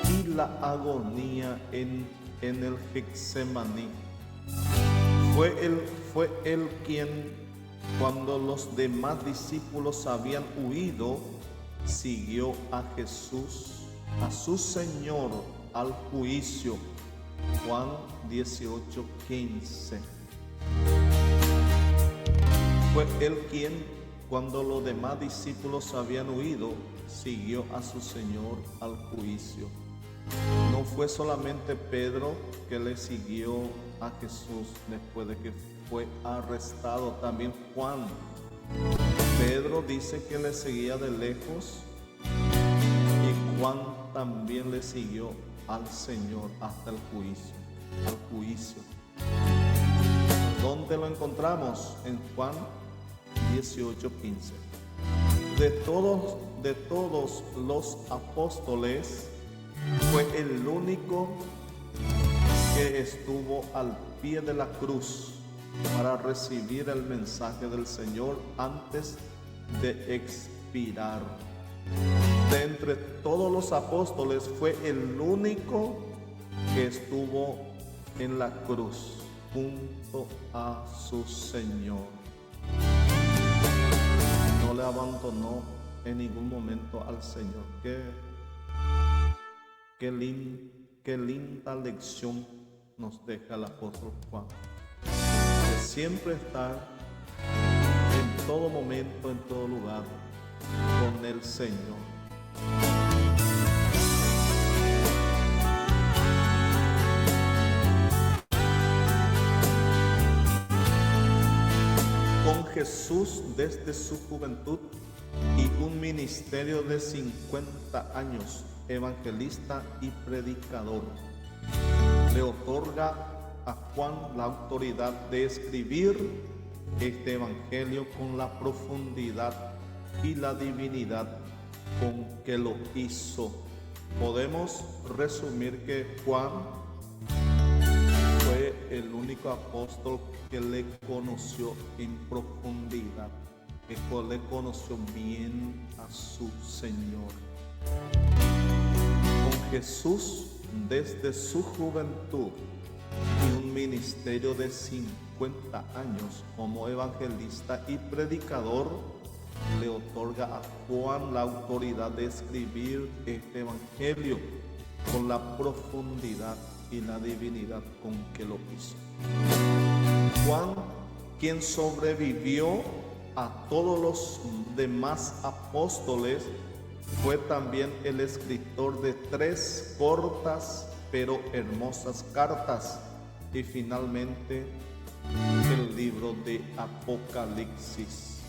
y la agonía en el Getsemaní. Fue él quien, cuando los demás discípulos habían huido, siguió a Jesús, a su Señor, al juicio. Juan 18:15. Fue él quien, cuando los demás discípulos habían huido, siguió a su Señor al juicio. No fue solamente Pedro que le siguió a Jesús después de que fue arrestado, también Juan. Pedro dice que le seguía de lejos y Juan también le siguió al Señor hasta el juicio. ¿Dónde lo encontramos? En Juan 18:15. De todos los apóstoles, fue el único que estuvo al pie de la cruz para recibir el mensaje del Señor antes de expirar. De entre todos los apóstoles fue el único que estuvo en la cruz junto a su Señor. No le abandonó en ningún momento al Señor. Qué linda lección nos deja el apóstol Juan, de siempre estar en todo momento, en todo lugar, con el Señor. Con Jesús desde su juventud y un ministerio de 50 años, evangelista y predicador, le otorga a Juan la autoridad de escribir este evangelio con la profundidad y la divinidad con que lo hizo. Podemos resumir que Juan fue el único apóstol que le conoció en profundidad, que le conoció bien a su Señor. Con Jesús desde su juventud y un ministerio de 50 años como evangelista y predicador, le otorga a Juan la autoridad de escribir este evangelio con la profundidad y la divinidad con que lo hizo. Juan, quien sobrevivió a todos los demás apóstoles, fue también el escritor de 3 cortas pero hermosas cartas y finalmente el libro de Apocalipsis.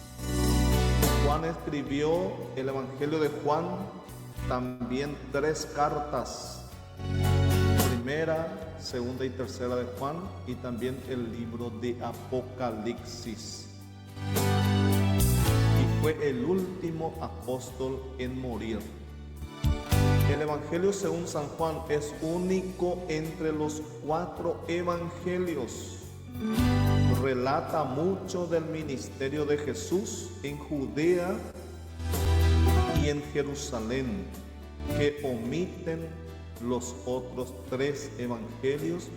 Juan escribió el Evangelio de Juan, también 3 cartas, primera, segunda y tercera de Juan, y también el libro de Apocalipsis. Y fue el último apóstol en morir. El Evangelio según San Juan es único entre los 4 evangelios. relata mucho del ministerio de Jesús en Judea y en Jerusalén, que omiten los otros 3 evangelios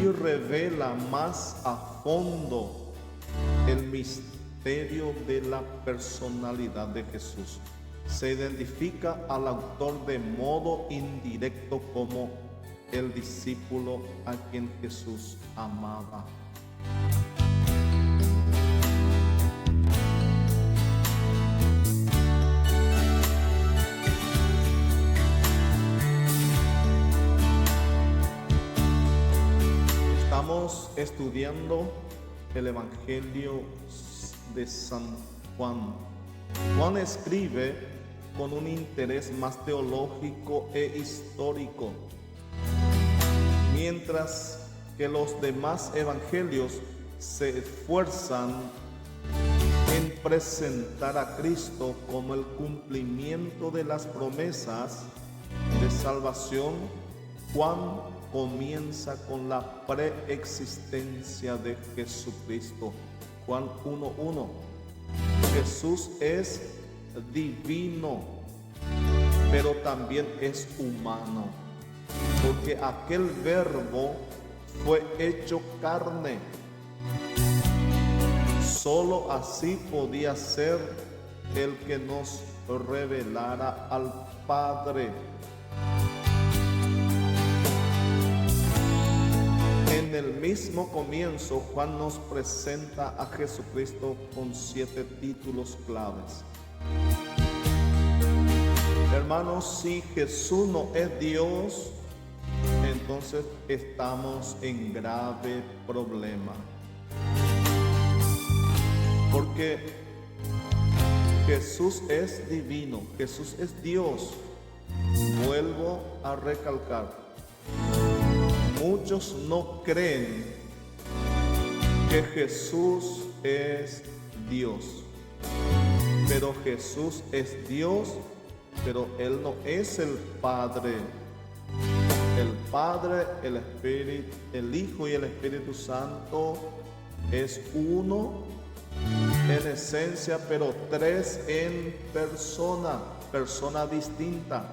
y revela más a fondo el misterio de la personalidad de Jesús. Se identifica al autor de modo indirecto como el discípulo a quien Jesús amaba. Estamos estudiando el Evangelio de San Juan. Juan escribe con un interés más teológico e histórico, mientras que los demás evangelios se esfuerzan en presentar a Cristo como el cumplimiento de las promesas de salvación. Juan comienza con la preexistencia de Jesucristo. Juan 1:1. Jesús es divino, pero también es humano, porque aquel verbo fue hecho carne. Solo así podía ser el que nos revelara al Padre. En el mismo comienzo, Juan nos presenta a Jesucristo con 7 títulos claves. Hermanos, si Jesús no es Dios, entonces estamos en grave problema. Porque Jesús es divino, Jesús es Dios. Vuelvo a recalcar. Muchos no creen que Jesús es Dios, pero Jesús es Dios, pero Él no es el Padre. El Padre, el Espíritu, el Hijo y el Espíritu Santo es uno en esencia, pero 3 en persona distinta.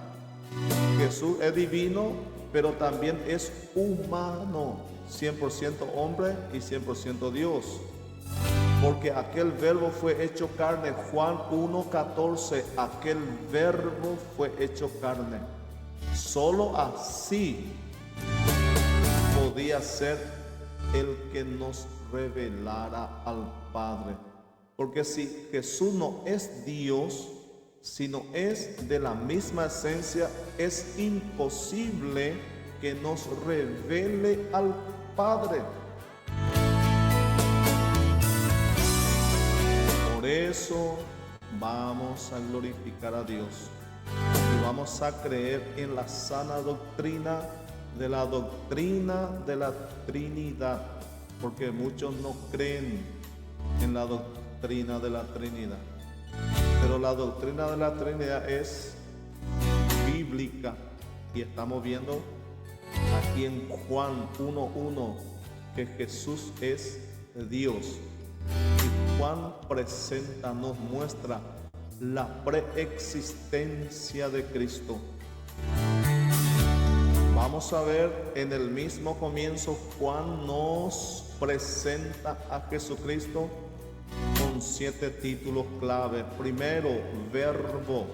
Jesús es divino, pero también es humano, 100% hombre y 100% Dios. Porque aquel verbo fue hecho carne. Juan 1:14, aquel verbo fue hecho carne. Solo así podía ser el que nos revelara al Padre. Porque si Jesús no es Dios, sino es de la misma esencia, es imposible que nos revele al Padre. Por eso vamos a glorificar a Dios y vamos a creer en la sana doctrina de la Trinidad, porque muchos no creen en la doctrina de la Trinidad. Pero la doctrina de la Trinidad es bíblica y estamos viendo aquí en Juan 1:1 que Jesús es Dios. Y Juan nos muestra la preexistencia de Cristo. Vamos a ver en el mismo comienzo, Juan nos presenta a Jesucristo con 7 títulos clave. Primero, verbo.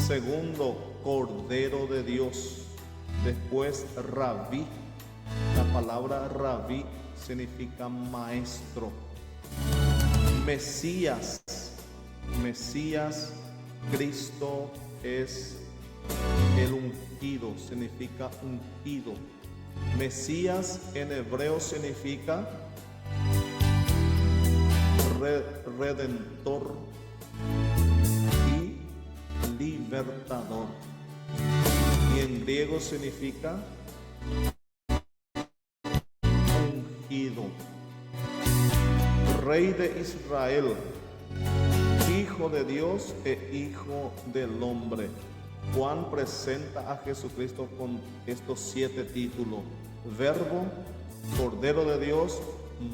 Segundo, Cordero de Dios. Después, Rabí. La palabra Rabí significa maestro. Mesías. Cristo es el ungido, significa ungido. Mesías en hebreo significa redentor y libertador. Y en griego significa ungido. Rey de Israel, Hijo de Dios e Hijo del hombre. Juan presenta a Jesucristo con estos 7 títulos: Verbo, Cordero de Dios,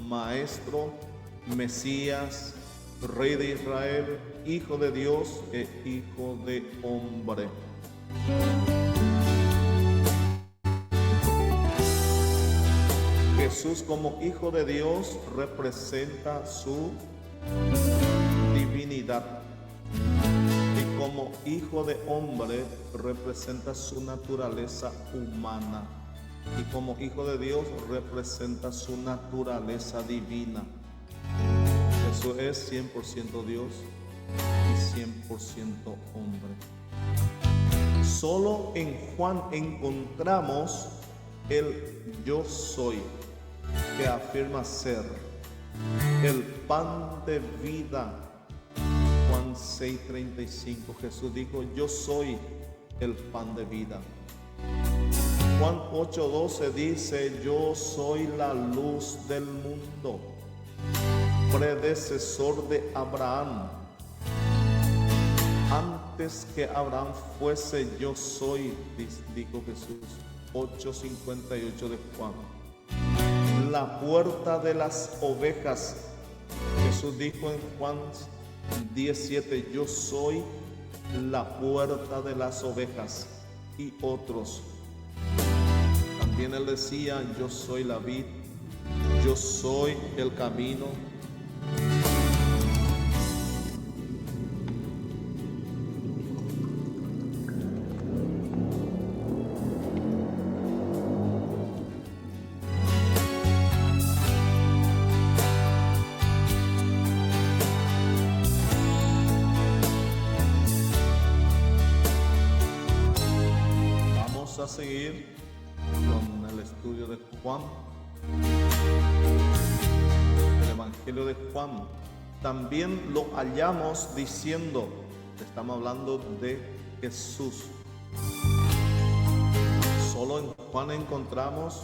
Maestro, Mesías, Rey de Israel, Hijo de Dios e Hijo de hombre. Jesús como Hijo de Dios representa su divinidad y como Hijo de hombre representa su naturaleza humana y como Hijo de Dios representa su naturaleza divina. Jesús es 100% Dios y 100% hombre. Solo en Juan encontramos el yo soy, que afirma ser el pan de vida. Juan 6:35, Jesús dijo, yo soy el pan de vida. Juan 8:12 dice, yo soy la luz del mundo, predecesor de Abraham. Antes que Abraham fuese, yo soy, dijo Jesús. 8:58 de Juan. La puerta de las ovejas. Jesús dijo en Juan 17, yo soy la puerta de las ovejas. Y otros. También él decía, yo soy la vid, yo soy el camino. A seguir con el estudio de Juan, el Evangelio de Juan. También lo hallamos diciendo, estamos hablando de Jesús. Solo en Juan encontramos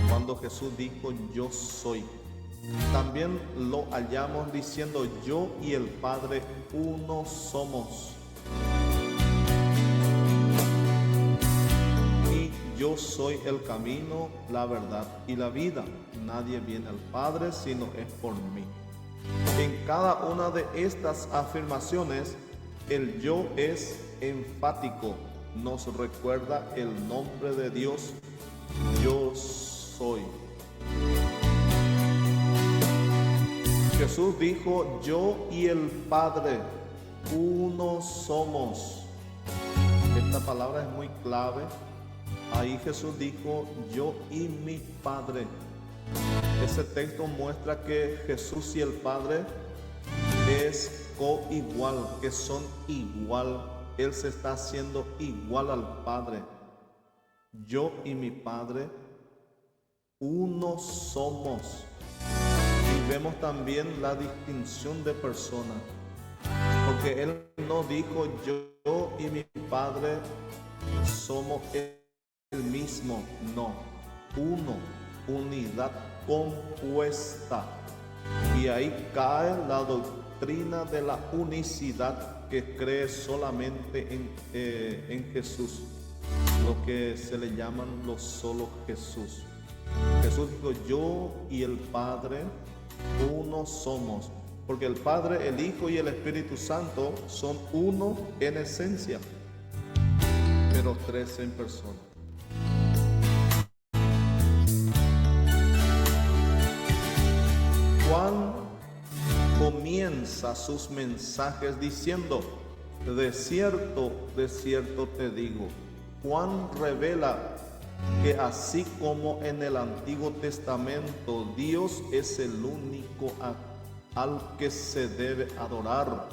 cuando Jesús dijo yo soy. También lo hallamos diciendo yo y el Padre uno somos. Yo soy el camino, la verdad y la vida. Nadie viene al Padre sino es por mí. En cada una de estas afirmaciones, el yo es enfático. Nos recuerda el nombre de Dios. Yo soy. Jesús dijo, yo y el Padre, uno somos. Esta palabra es muy clave. Ahí Jesús dijo, yo y mi Padre. Ese texto muestra que Jesús y el Padre es coigual, que son igual. Él se está haciendo igual al Padre. Yo y mi Padre, uno somos. Y vemos también la distinción de persona. Porque Él no dijo, yo y mi Padre somos el mismo, no, uno, unidad compuesta. Y ahí cae la doctrina de la unicidad que cree solamente en Jesús, lo que se le llaman los solo Jesús. Jesús dijo, yo y el Padre uno somos, porque el Padre, el Hijo y el Espíritu Santo son uno en esencia, pero tres en persona. Juan comienza sus mensajes diciendo, de cierto te digo. Juan revela que así como en el Antiguo Testamento Dios es el único al que se debe adorar,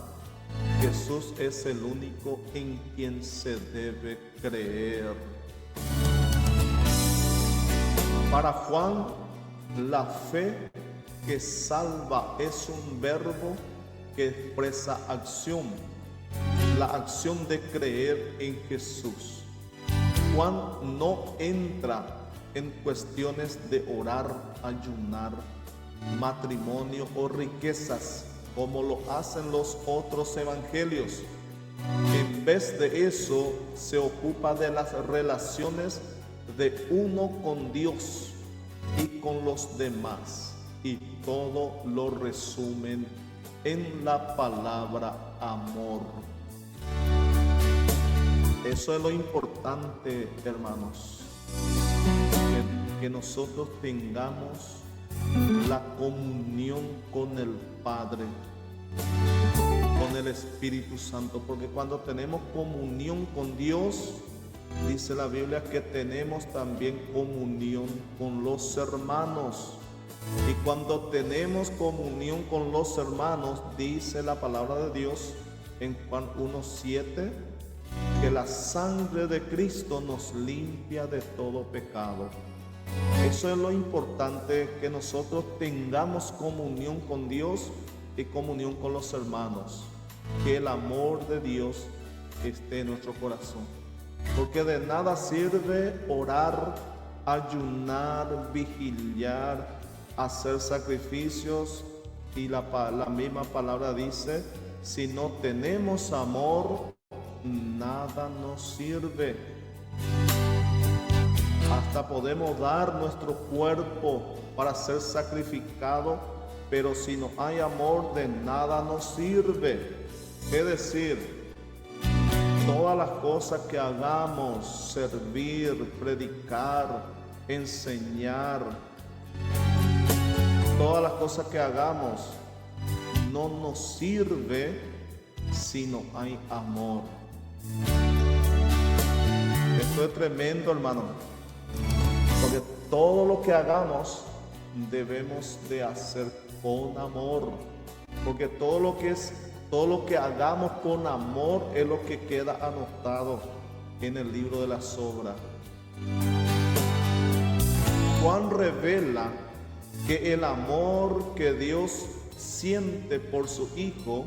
Jesús es el único en quien se debe creer. Para Juan, la fe que salva es un verbo que expresa acción, la acción de creer en Jesús. Juan no entra en cuestiones de orar, ayunar, matrimonio o riquezas, como lo hacen los otros evangelios. En vez de eso, se ocupa de las relaciones de uno con Dios, y con los demás. Y todo lo resumen en la palabra amor. Eso es lo importante, hermanos, que nosotros tengamos la comunión con el Padre, con el Espíritu Santo, porque cuando tenemos comunión con Dios, dice la Biblia que tenemos también comunión con los hermanos. Y cuando tenemos comunión con los hermanos, dice la palabra de Dios en Juan 1:7, que la sangre de Cristo nos limpia de todo pecado. Eso es lo importante, que nosotros tengamos comunión con Dios y comunión con los hermanos, que el amor de Dios esté en nuestro corazón, porque de nada sirve orar, ayunar, vigiliar, hacer sacrificios, y la misma palabra dice, si no tenemos amor, nada nos sirve. Hasta podemos dar nuestro cuerpo para ser sacrificado, pero si no hay amor, de nada nos sirve. Es decir, todas las cosas que hagamos, servir, predicar, enseñar, todas las cosas que hagamos, no nos sirve si no hay amor. Esto es tremendo, hermano, porque todo lo que hagamos debemos de hacer con amor, porque todo lo que hagamos con amor es lo que queda anotado en el libro de las obras. Juan revela que el amor que Dios siente por su Hijo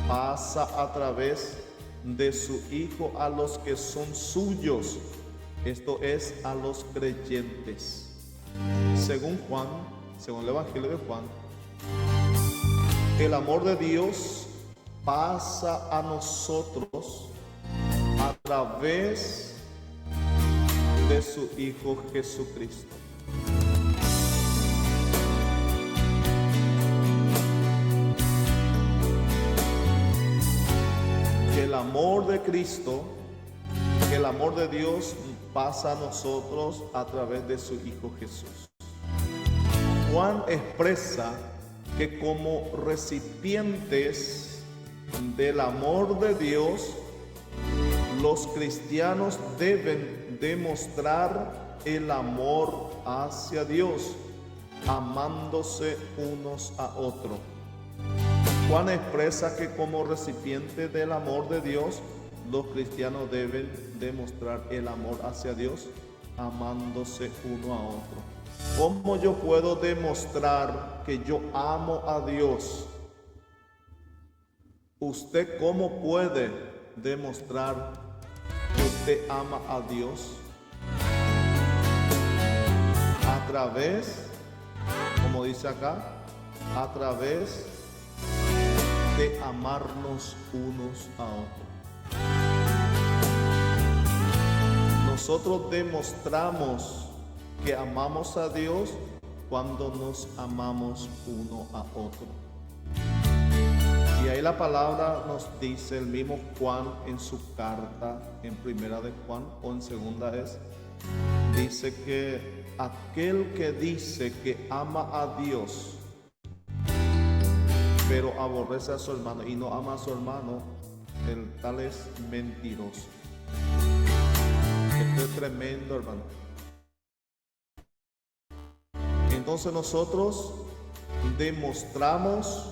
pasa a través de su Hijo a los que son suyos, esto es, a los creyentes. Según el Evangelio de Juan, el amor de Dios pasa a nosotros a través de su Hijo Jesucristo. El amor de Cristo, el amor de Dios pasa a nosotros a través de su Hijo Jesús. Juan expresa que como recipientes del amor de Dios, los cristianos deben demostrar el amor hacia Dios, amándose unos a otros. Juan expresa que como recipiente del amor de Dios, los cristianos deben demostrar el amor hacia Dios, amándose uno a otro. ¿Cómo yo puedo demostrar que yo amo a Dios? ¿Usted cómo puede demostrar que usted ama a Dios? A través, como dice acá, a través de amarnos unos a otros. Nosotros demostramos que amamos a Dios cuando nos amamos uno a otro. Y ahí la palabra nos dice, el mismo Juan en su carta, en primera de Juan o en segunda dice que aquel que dice que ama a Dios pero aborrece a su hermano y no ama a su hermano, el tal es mentiroso. Esto es tremendo, hermano. Entonces nosotros demostramos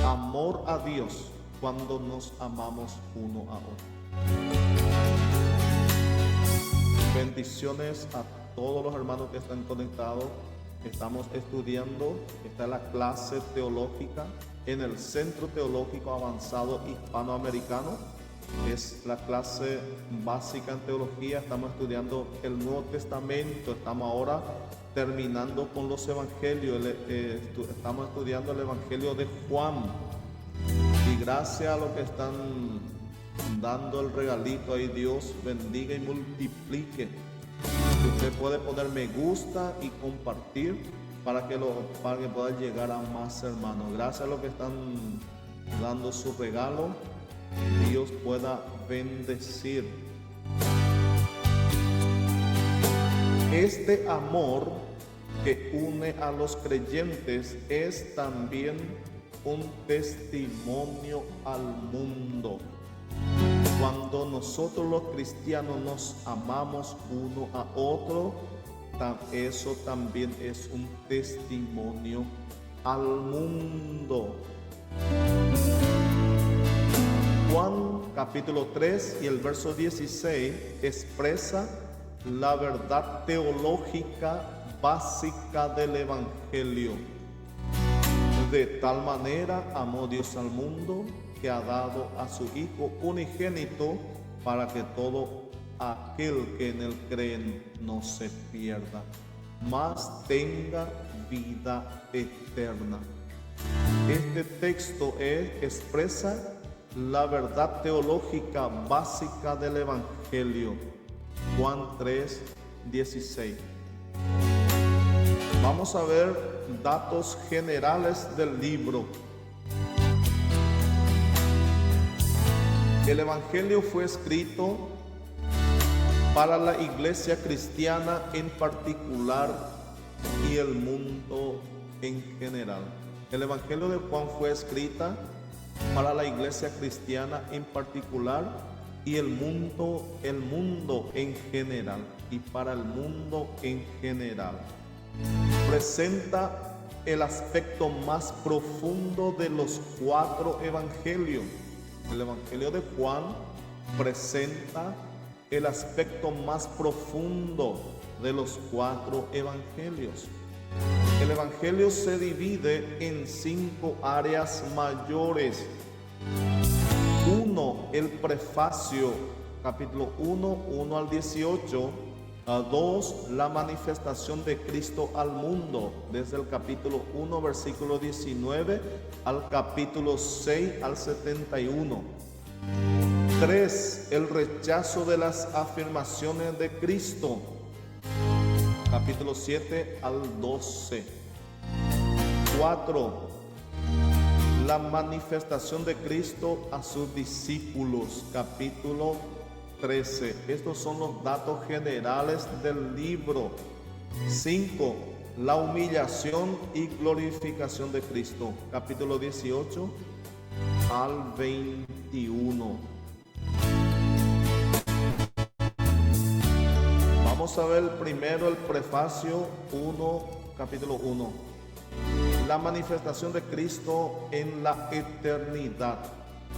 amor a Dios cuando nos amamos uno a otro. Bendiciones a todos los hermanos que están conectados. Estamos estudiando, está la clase teológica en el Centro Teológico Avanzado Hispanoamericano. Es la clase básica en teología. Estamos estudiando el Nuevo Testamento. Estamos ahora terminando con los evangelios. Estamos estudiando el Evangelio de Juan. Y gracias a los que están dando el regalito ahí, Dios bendiga y multiplique Usted puede poner me gusta y compartir para que pueda llegar a más hermanos. Gracias a los que están dando su regalo, Dios pueda bendecir. Este amor que une a los creyentes es también un testimonio al mundo. Cuando nosotros los cristianos nos amamos uno a otro, eso también es un testimonio al mundo. Juan capítulo 3 y el verso 16 expresa la verdad teológica básica del Evangelio. De tal manera amó Dios al mundo que ha dado a su Hijo unigénito para que todo aquel que en él cree no se pierda, mas tenga vida eterna. Este texto expresa la verdad teológica básica del Evangelio. Juan 3, 16. Vamos a ver datos generales del libro. El Evangelio fue escrito para la iglesia cristiana en particular y el mundo en general. El Evangelio de Juan fue escrita para la iglesia cristiana en particular y el mundo en general, y para el mundo en general. Presenta el aspecto más profundo de los 4 evangelios. El Evangelio de Juan presenta el aspecto más profundo de los 4 evangelios. El Evangelio se divide en 5 áreas mayores. 1, el prefacio, capítulo 1 al 18. 2, la manifestación de Cristo al mundo, desde el capítulo 1, versículo 19 al capítulo 6 al 71. 3, el rechazo de las afirmaciones de Cristo, capítulo 7 al 12. 4, la manifestación de Cristo a sus discípulos, capítulo 13. Estos son los datos generales del libro. 5, la humillación y glorificación de Cristo, capítulo 18 al 21. Vamos a ver primero el prefacio 1, capítulo 1. La manifestación de Cristo en la eternidad.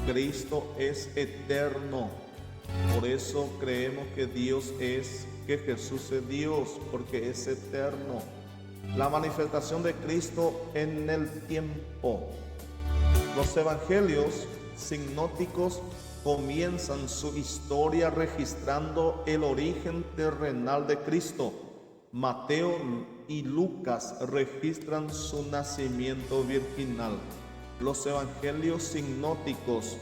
Cristo es eterno. Por eso creemos que que Jesús es Dios, porque es eterno. La manifestación de Cristo en el tiempo. Los evangelios sinópticos comienzan su historia registrando el origen terrenal de Cristo. Mateo y Lucas registran su nacimiento virginal. Los evangelios sinópticos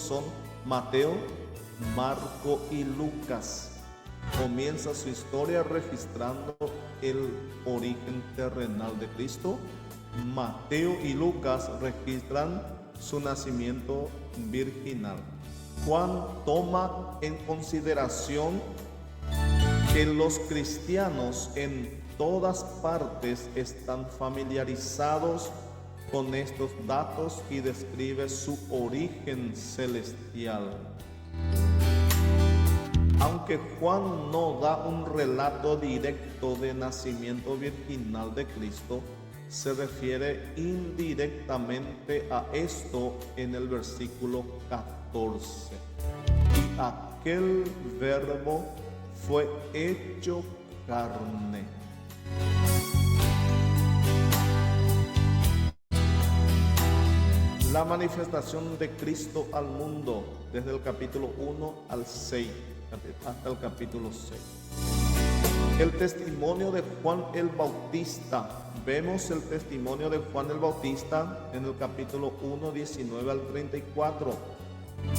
son Mateo, Marco y Lucas. Comienza su historia registrando el origen terrenal de Cristo. Mateo y Lucas registran su nacimiento virginal. Juan toma en consideración que los cristianos en todas partes están familiarizados con estos datos y describe su origen celestial. Aunque Juan no da un relato directo de nacimiento virginal de Cristo, se refiere indirectamente a esto en el versículo 14. Y aquel verbo fue hecho carne. La manifestación de Cristo al mundo, desde el capítulo 1 al 6, hasta el capítulo 6. El testimonio de Juan el Bautista. Vemos el testimonio de Juan el Bautista en el capítulo 1, 19 al 34.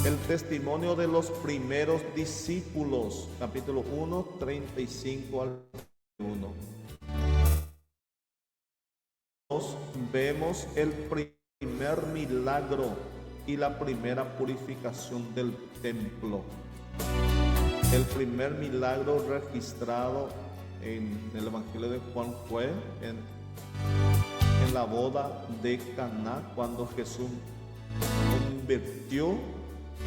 El testimonio de los primeros discípulos, capítulo 1, 35 al 1. Vemos el primer milagro y la primera purificación del templo. El primer milagro registrado en el Evangelio de Juan fue en la boda de Caná, cuando Jesús convirtió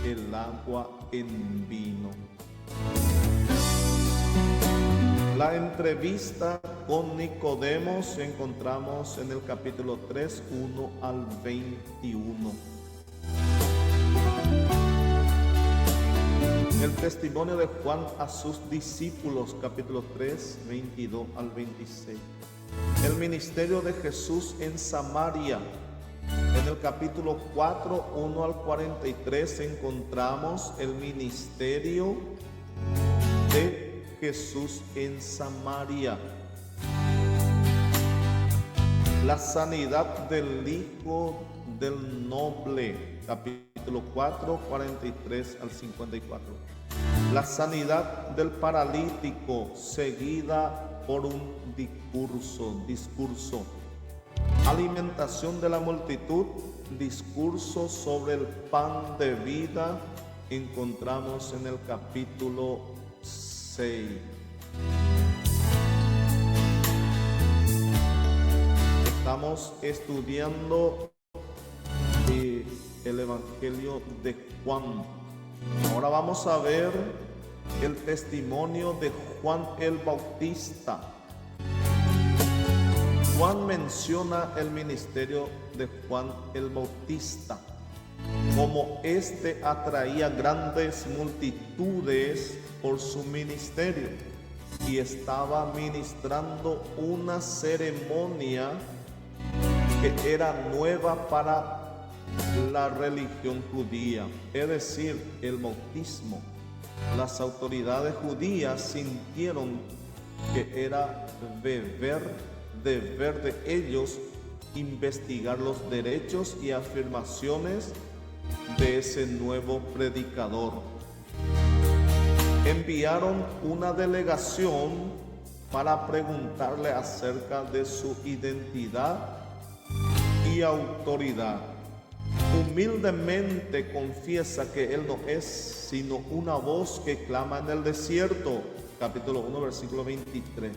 el agua en vino. La entrevista con Nicodemo se encontramos en el capítulo 3, 1 al 21. El testimonio de Juan a sus discípulos, capítulo 3, 22 al 26. El ministerio de Jesús en Samaria. En el capítulo 4, 1 al 43 encontramos el ministerio de Jesús en Samaria. La sanidad del hijo del noble, capítulo 4, 43 al 54. La sanidad del paralítico, seguida por un discurso. Alimentación de la multitud, discurso sobre el pan de vida, encontramos en el capítulo 6. Estamos estudiando el Evangelio de Juan. Ahora vamos a ver el testimonio de Juan el Bautista. Juan menciona el ministerio de Juan el Bautista, como éste atraía grandes multitudes por su ministerio y estaba ministrando una ceremonia que era nueva para la religión judía, es decir, el bautismo. Las autoridades judías sintieron que era deber de ellos investigar los derechos y afirmaciones de ese nuevo predicador. Enviaron una delegación para preguntarle acerca de su identidad y autoridad. Humildemente confiesa que él no es sino una voz que clama en el desierto, capítulo 1, versículo 23.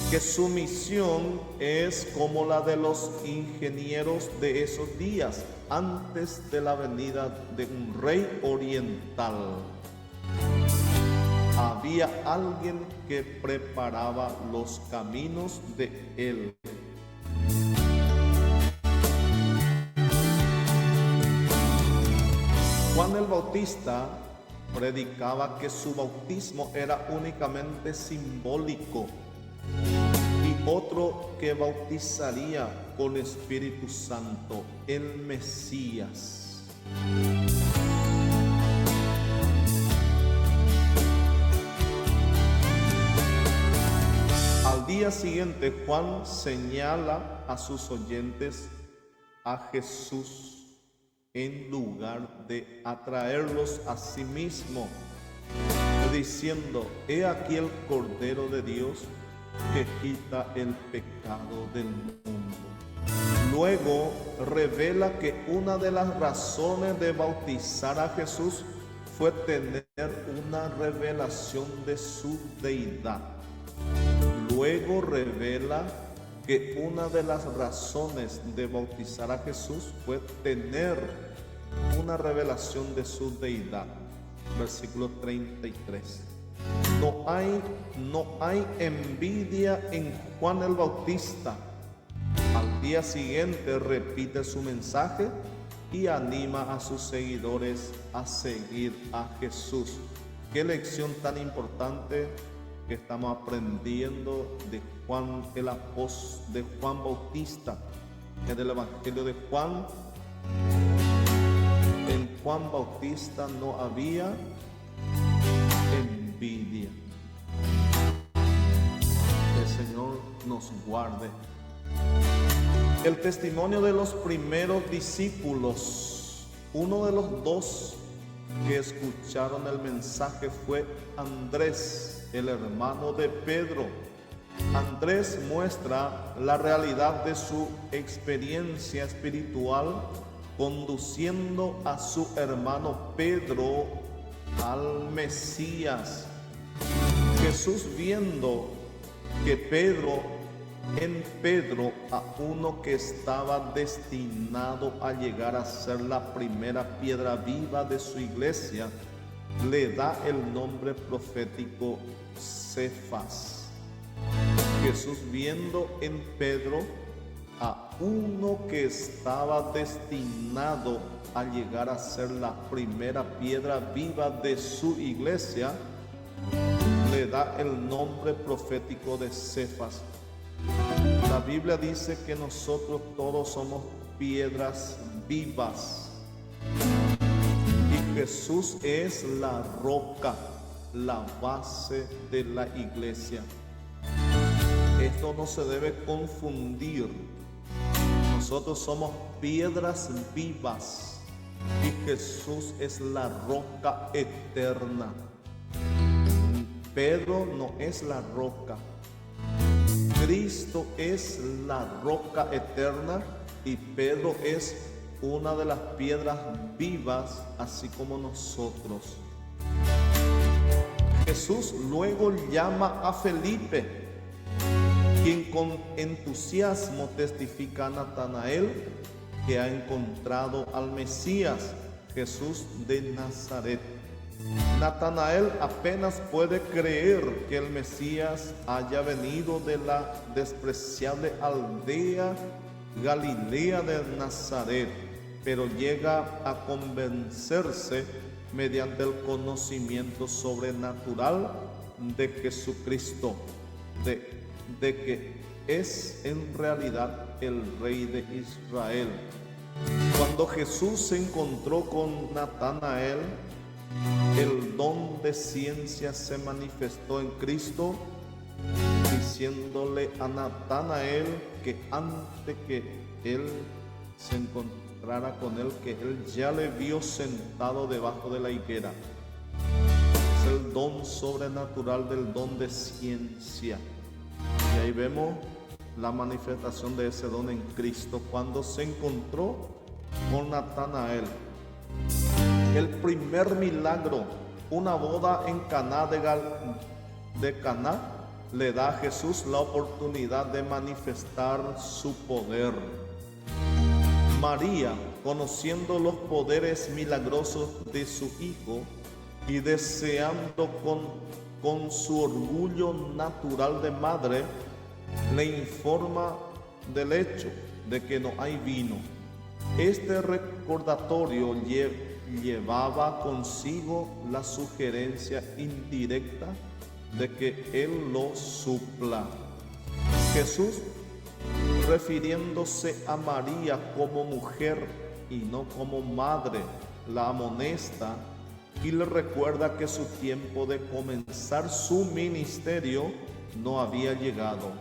Que su misión es como la de los ingenieros de esos días, antes de la venida de un rey oriental. Había alguien que preparaba los caminos de él. Juan el Bautista predicaba que su bautismo era únicamente simbólico, y otro que bautizaría con Espíritu Santo, el Mesías. Al día siguiente, Juan señala a sus oyentes a Jesús en lugar de atraerlos a sí mismo, diciendo: he aquí el Cordero de Dios que quita el pecado del mundo. Luego revela que una de las razones de bautizar a Jesús fue tener una revelación de su deidad. Luego revela que una de las razones de bautizar a Jesús fue tener una revelación de su deidad. Versículo 33. No hay envidia en Juan el Bautista. Al día siguiente repite su mensaje y anima a sus seguidores a seguir a Jesús. Qué lección tan importante que estamos aprendiendo de Juan el apóstol, de Juan Bautista, en el Evangelio de Juan. En Juan Bautista no había envidia. El Señor nos guarde. El testimonio de los primeros discípulos. Uno de los dos que escucharon el mensaje fue Andrés, el hermano de Pedro. Andrés muestra la realidad de su experiencia espiritual conduciendo a su hermano Pedro al Mesías. Jesús, viendo que en Pedro a uno que estaba destinado a llegar a ser la primera piedra viva de su iglesia, le da el nombre profético Cefas. Jesús, viendo en Pedro a uno que estaba destinado a llegar a ser la primera piedra viva de su iglesia, le da el nombre profético de Cefas. La Biblia dice que nosotros todos somos piedras vivas y Jesús es la roca, la base de la iglesia. Esto no se debe confundir. Nosotros somos piedras vivas y Jesús es la roca eterna. Pedro no es la roca. Cristo es la roca eterna y Pedro es una de las piedras vivas, así como nosotros. Jesús luego llama a Felipe, quien con entusiasmo testifica a Natanael que ha encontrado al Mesías, Jesús de Nazaret. Natanael apenas puede creer que el Mesías haya venido de la despreciable aldea Galilea de Nazaret, pero llega a convencerse mediante el conocimiento sobrenatural de Jesucristo, de que es en realidad el Rey de Israel. Cuando Jesús se encontró con Natanael, el don de ciencia se manifestó en Cristo, diciéndole a Natanael que antes que él se encontrara con él, que él ya le vio sentado debajo de la higuera. Es el don sobrenatural del don de ciencia. Y ahí vemos la manifestación de ese don en Cristo cuando se encontró con Natanael. El primer milagro, una boda en Caná de Caná, le da a Jesús la oportunidad de manifestar su poder. María, conociendo los poderes milagrosos de su hijo y deseando con su orgullo natural de madre, le informa del hecho de que no hay vino. Este recordatorio llevaba consigo la sugerencia indirecta de que Él lo supla. Jesús, refiriéndose a María como mujer y no como madre, la amonesta y le recuerda que su tiempo de comenzar su ministerio no había llegado.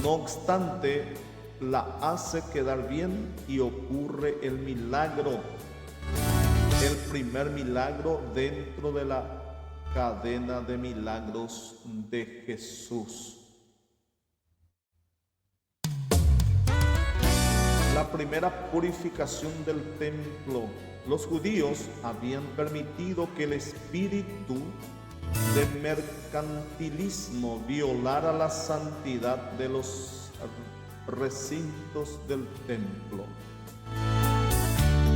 No obstante, la hace quedar bien y ocurre el milagro, el primer milagro dentro de la cadena de milagros de Jesús. La primera purificación del templo. Los judíos habían permitido que el espíritu de mercantilismo violara la santidad de los recintos del templo.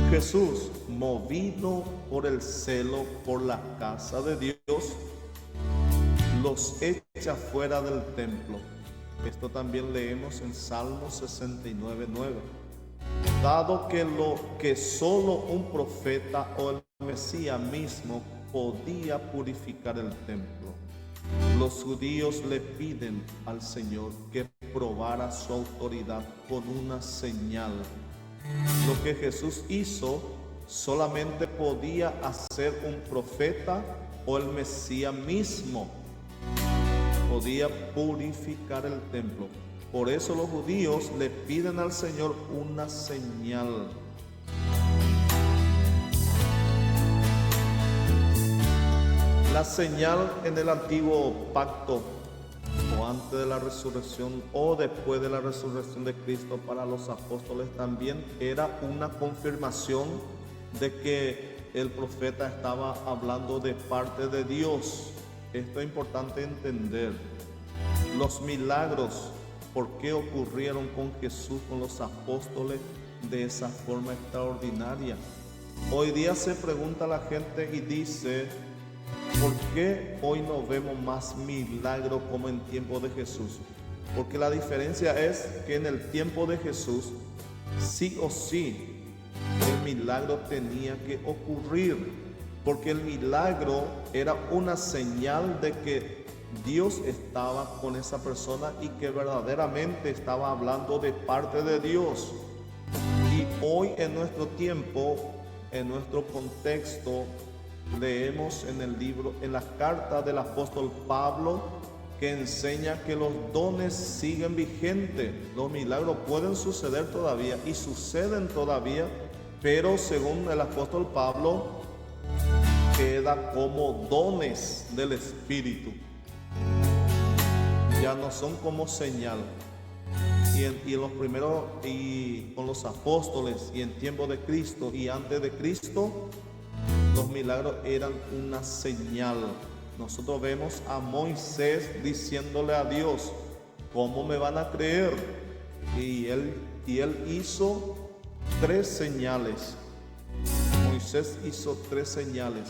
Jesús, movido por el celo por la casa de Dios, los echa fuera del templo. Esto también leemos en Salmo 69:9. Dado que solo un profeta o el Mesías mismo podía purificar el templo, los judíos le piden al Señor que probara su autoridad con una señal. Lo que Jesús hizo solamente podía hacer un profeta o el Mesías mismo. Podía purificar el templo. Por eso los judíos le piden al Señor una señal. La señal en el antiguo pacto, o antes de la resurrección o después de la resurrección de Cristo, para los apóstoles también era una confirmación de que el profeta estaba hablando de parte de Dios. Esto es importante entender. Los milagros, ¿por qué ocurrieron con Jesús, con los apóstoles de esa forma extraordinaria? Hoy día se pregunta la gente y dice: ¿por qué hoy no vemos más milagros como en tiempo de Jesús? Porque la diferencia es que en el tiempo de Jesús, sí o sí, el milagro tenía que ocurrir, porque el milagro era una señal de que Dios estaba con esa persona y que verdaderamente estaba hablando de parte de Dios. Y hoy en nuestro tiempo, en nuestro contexto, leemos en el libro, en la carta del apóstol Pablo, que enseña que los dones siguen vigentes. Los milagros pueden suceder todavía y suceden todavía, pero según el apóstol Pablo, queda como dones del Espíritu. Ya no son como señal. Y en los primeros, y con los apóstoles, y en tiempo de Cristo y antes de Cristo, los milagros eran una señal. Nosotros vemos a Moisés diciéndole a Dios: ¿cómo me van a creer? Y él hizo 3 señales. Moisés hizo 3 señales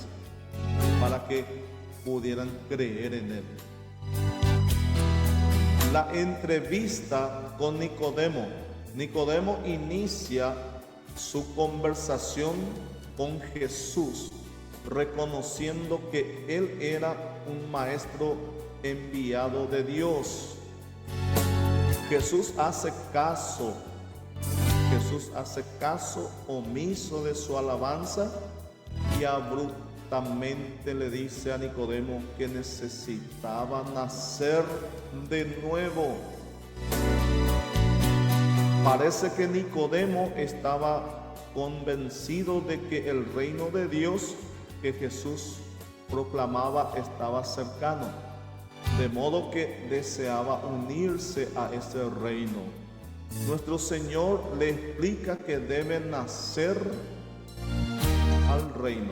para que pudieran creer en él. La entrevista con Nicodemo. Nicodemo inicia su conversación con Jesús, reconociendo que él era un maestro enviado de Dios. Jesús hace caso omiso de su alabanza y abruptamente le dice a Nicodemo que necesitaba nacer de nuevo. Parece que Nicodemo estaba convencido de que el reino de Dios que Jesús proclamaba estaba cercano, de modo que deseaba unirse a ese reino. Nuestro Señor le explica que debe nacer al reino.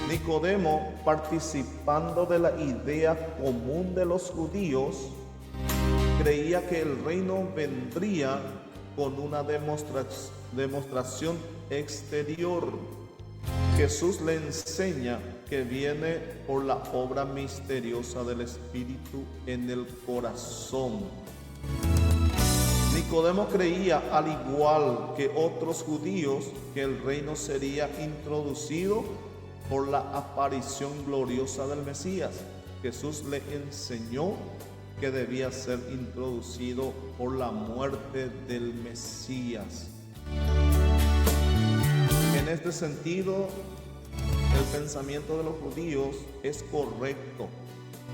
Nicodemo, participando de la idea común de los judíos, creía que el reino vendría con una demostración exterior. Jesús le enseña que viene por la obra misteriosa del Espíritu en el corazón. Nicodemo creía, al igual que otros judíos, que el reino sería introducido por la aparición gloriosa del Mesías. Jesús le enseñó que debía ser introducido por la muerte del Mesías. En este sentido, el pensamiento de los judíos es correcto,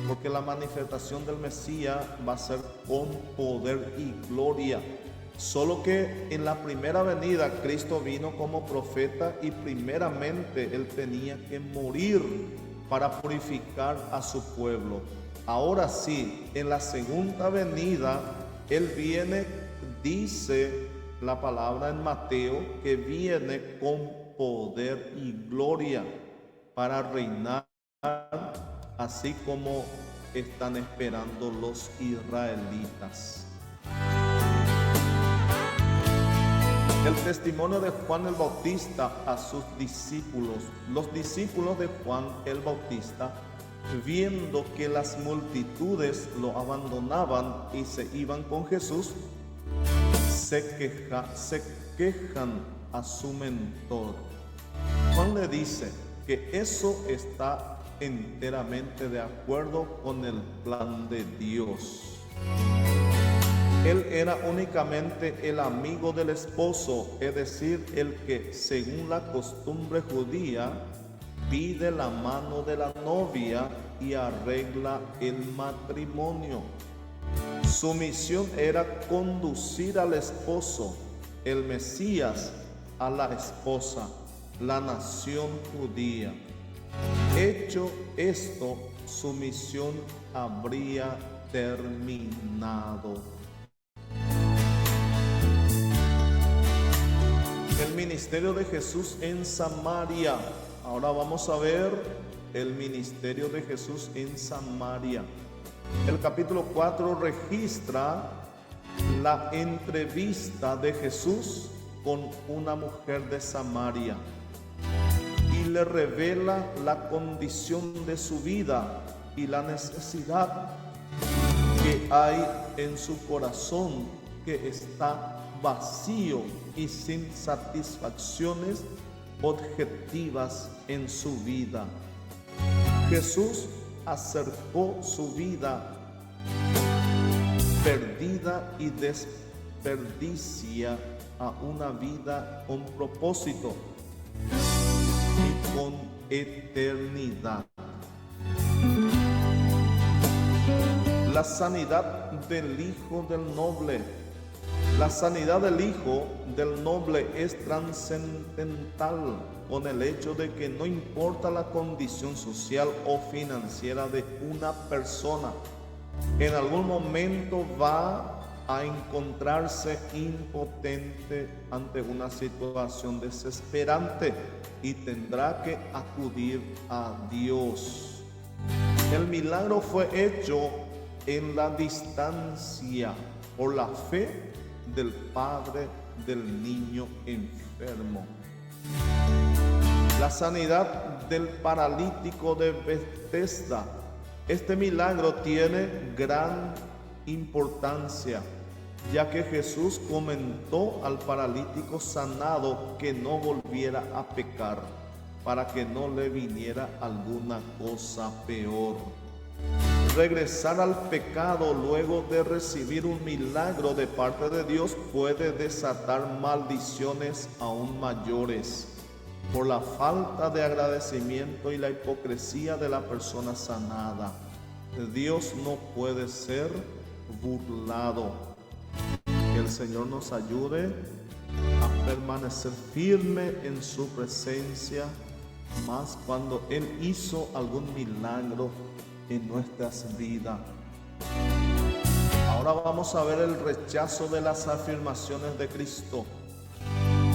porque la manifestación del Mesías va a ser con poder y gloria. Solo que en la primera venida Cristo vino como profeta y primeramente Él tenía que morir para purificar a su pueblo. Ahora sí, en la segunda venida, Él viene, dice la palabra en Mateo, que viene con poder y gloria para reinar, así como están esperando los israelitas. El testimonio de Juan el Bautista a sus discípulos. Los discípulos de Juan el Bautista, viendo que las multitudes lo abandonaban y se iban con Jesús, se quejan a su mentor. Juan le dice que eso está enteramente de acuerdo con el plan de Dios. Él era únicamente el amigo del esposo, es decir, el que, según la costumbre judía, pide la mano de la novia y arregla el matrimonio. Su misión era conducir al esposo, el Mesías, a la esposa, la nación judía. Hecho esto, su misión habría terminado. El ministerio de Jesús en Samaria. Ahora vamos a ver el ministerio de Jesús en Samaria. El capítulo 4 registra la entrevista de Jesús con una mujer de Samaria y le revela la condición de su vida y la necesidad que hay en su corazón, que está vacío y sin satisfacciones objetivas en su vida. Jesús acercó su vida perdida y desperdicia a una vida con propósito y con eternidad. La sanidad del hijo del noble. La sanidad del hijo del noble es trascendental con el hecho de que no importa la condición social o financiera de una persona, en algún momento va a encontrarse impotente ante una situación desesperante y tendrá que acudir a Dios. El milagro fue hecho en la distancia por la fe del padre del niño enfermo. La sanidad del paralítico de Bethesda. Este milagro tiene gran importancia, ya que Jesús comentó al paralítico sanado que no volviera a pecar, para que no le viniera alguna cosa peor. Regresar al pecado luego de recibir un milagro de parte de Dios puede desatar maldiciones aún mayores por la falta de agradecimiento y la hipocresía de la persona sanada. Dios no puede ser burlado. Que el Señor nos ayude a permanecer firme en su presencia, más cuando Él hizo algún milagro en nuestras vidas. Ahora vamos a ver el rechazo de las afirmaciones de Cristo.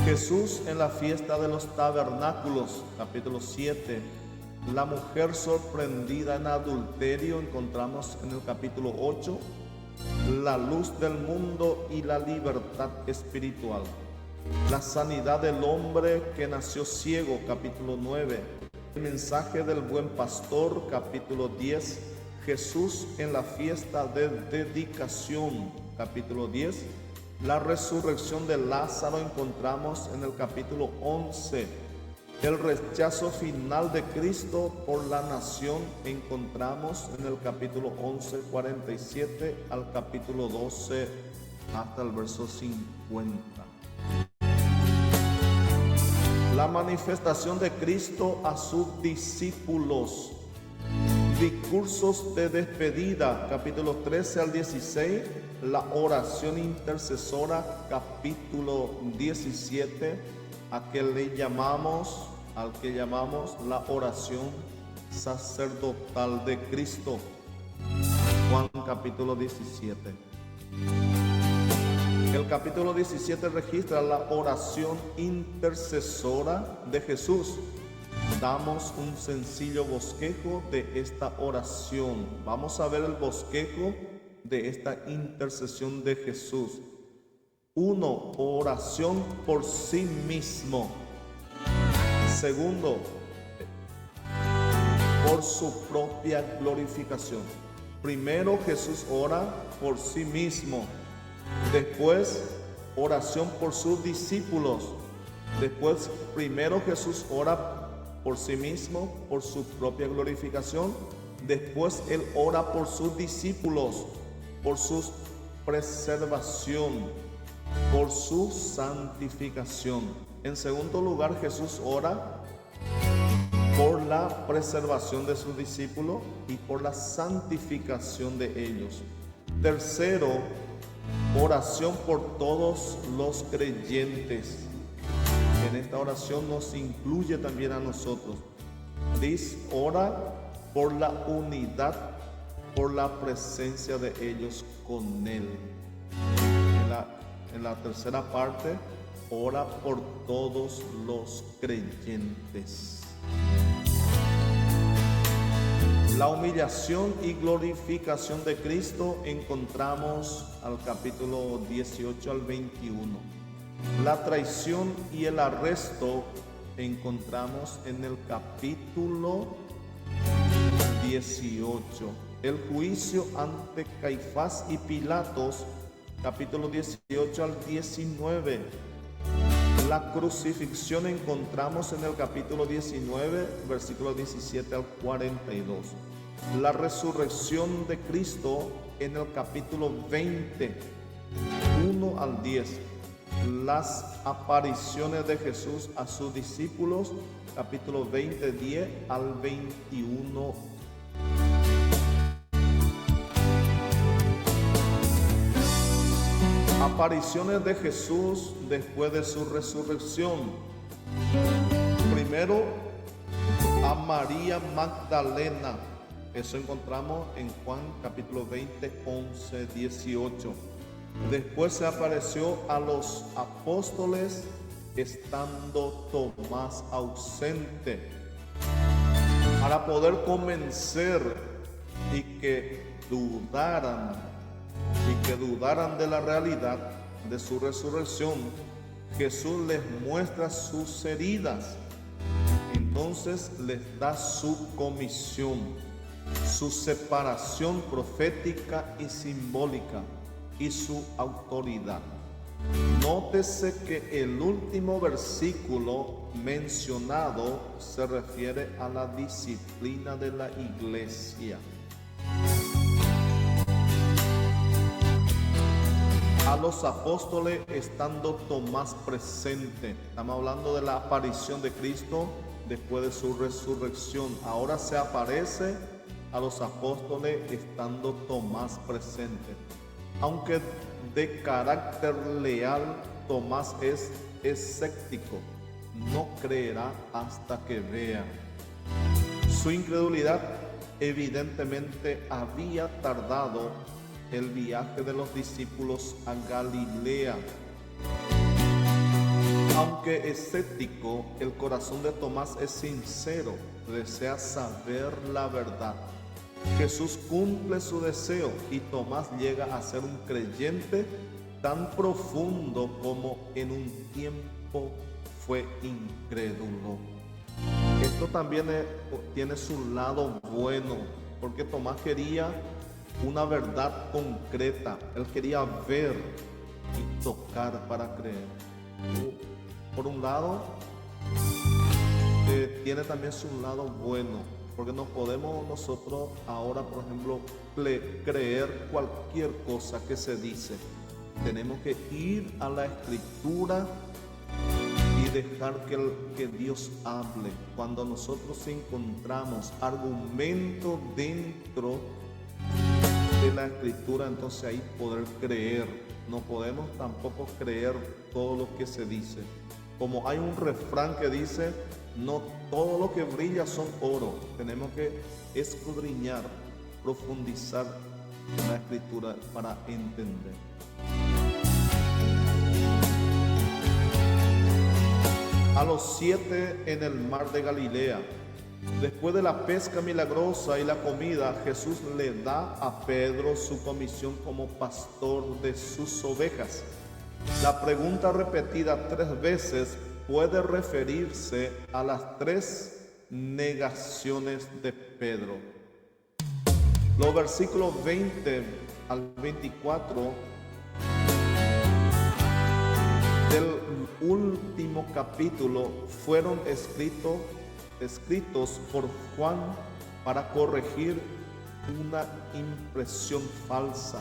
Jesús en la fiesta de los tabernáculos, capítulo 7. La mujer sorprendida en adulterio, encontramos en el capítulo 8. La luz del mundo y la libertad espiritual. La sanidad del hombre que nació ciego, capítulo 9. El mensaje del buen pastor, capítulo 10. Jesús en la fiesta de dedicación, capítulo 10. La resurrección de Lázaro encontramos en el capítulo 11. El rechazo final de Cristo por la nación encontramos en el capítulo 11, 47 al capítulo 12 hasta el verso 50. La manifestación de Cristo a sus discípulos. Discursos de despedida, capítulo 13 al 16. La oración intercesora, capítulo 17, al que llamamos la oración sacerdotal de Cristo. Juan capítulo 17. El capítulo 17 registra la oración intercesora de Jesús. Damos un sencillo bosquejo de esta oración. Vamos a ver el bosquejo de esta intercesión de Jesús. 1. Oración por sí mismo. Segundo, por su propia glorificación. Primero Jesús ora por sí mismo. Después, oración por sus discípulos. Después, primero Jesús ora por sí mismo, por su propia glorificación. Después, Él ora por sus discípulos, por su preservación, por su santificación. En segundo lugar, Jesús ora por la preservación de sus discípulos y por la santificación de ellos. Tercero, oración por todos los creyentes. En esta oración nos incluye también a nosotros. Ora por la unidad, por la presencia de ellos con Él. En la tercera parte, ora por todos los creyentes. La humillación y glorificación de Cristo encontramos al capítulo 18 al 21. La traición y el arresto encontramos en el capítulo 18. El juicio ante Caifás y Pilatos, capítulo 18 al 19. La crucifixión encontramos en el capítulo 19, versículos 17 al 42. La resurrección de Cristo en el capítulo 20, 1 al 10. Las apariciones de Jesús a sus discípulos, capítulo 20, 10 al 21. Apariciones de Jesús después de su resurrección. Primero a María Magdalena. Eso encontramos en Juan capítulo 20, 11, 18. Después se apareció a los apóstoles estando Tomás ausente, para poder convencer y que dudaran de la realidad de su resurrección. Jesús les muestra sus heridas, entonces les da su comisión, su separación profética y simbólica y su autoridad. Nótese que el último versículo mencionado se refiere a la disciplina de la iglesia. A los apóstoles estando Tomás presente. Estamos hablando de la aparición de Cristo después de su resurrección. Ahora se aparece a los apóstoles estando Tomás presente. Aunque de carácter leal, Tomás es escéptico. No creerá hasta que vea. Su incredulidad evidentemente había tardado el viaje de los discípulos a Galilea. Aunque escéptico, el corazón de Tomás es sincero, desea saber la verdad. Jesús cumple su deseo y Tomás llega a ser un creyente tan profundo como en un tiempo fue incrédulo. Esto también tiene su lado bueno, porque Tomás quería una verdad concreta. Él quería ver y tocar para creer. Por un lado, tiene también su lado bueno, porque no podemos nosotros ahora, por ejemplo, creer cualquier cosa que se dice. Tenemos que ir a la Escritura y dejar que Dios hable. Cuando nosotros encontramos argumento dentro de la Escritura, entonces ahí poder creer. No podemos tampoco creer todo lo que se dice. Como hay un refrán que dice, no todo lo que brilla son oro. Tenemos que escudriñar, profundizar en la Escritura para entender. A los 7 en el mar de Galilea. Después de la pesca milagrosa y la comida, Jesús le da a Pedro su comisión como pastor de sus ovejas. La pregunta repetida 3 veces puede referirse a las 3 negaciones de Pedro. Los versículos 20 al 24 del último capítulo fueron escritos por Juan para corregir una impresión falsa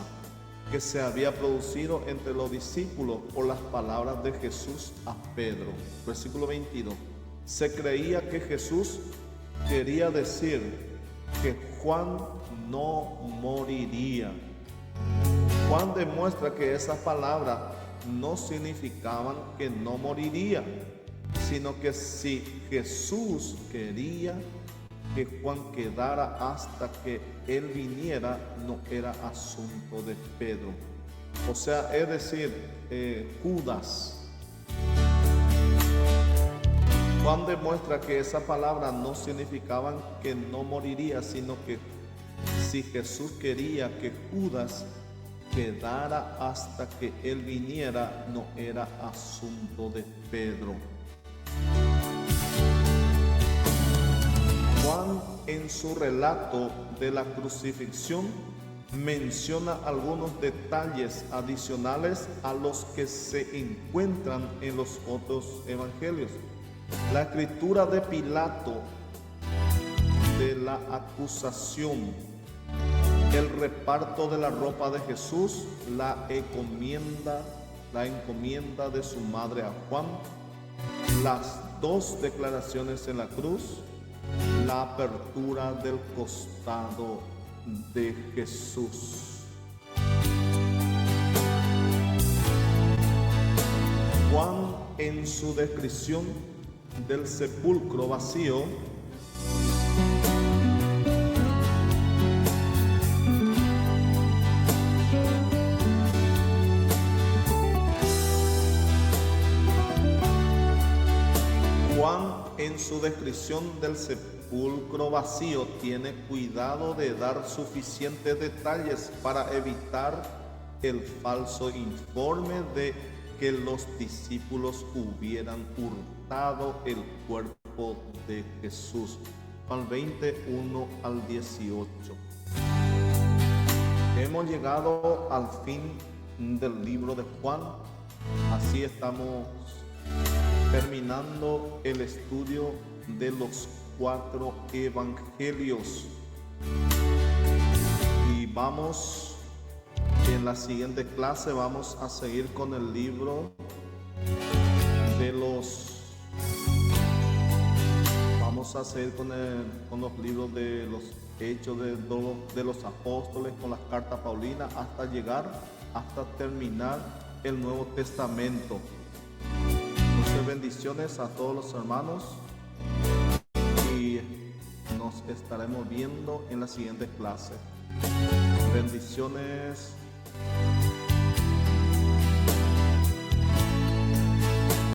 que se había producido entre los discípulos por las palabras de Jesús a Pedro. Versículo 22. Se creía que Jesús quería decir que Juan no moriría. Juan demuestra que esas palabras no significaban que no moriría, sino que si Jesús quería, que Juan quedara hasta que él viniera no era asunto de Pedro. O sea, es decir, Judas. Juan demuestra que esa palabra no significaba que no moriría, sino que si Jesús quería que Judas quedara hasta que él viniera, no era asunto de Pedro. Juan, en su relato de la crucifixión, menciona algunos detalles adicionales a los que se encuentran en los otros evangelios. La escritura de Pilato de la acusación, el reparto de la ropa de Jesús, la encomienda de su madre a Juan, las dos declaraciones en la cruz, la apertura del costado de Jesús. Juan, en su descripción del sepulcro vacío, tiene cuidado de dar suficientes detalles para evitar el falso informe de que los discípulos hubieran hurtado el cuerpo de Jesús. Juan 21 al 18. Hemos llegado al fin del libro de Juan. Así estamos terminando el estudio de los 4 evangelios. Y en la siguiente clase vamos a seguir con el libro con los libros de los Hechos de los Apóstoles, con las cartas paulinas, hasta terminar el Nuevo Testamento. Muchas bendiciones a todos los hermanos y nos estaremos viendo en la siguiente clase. Bendiciones.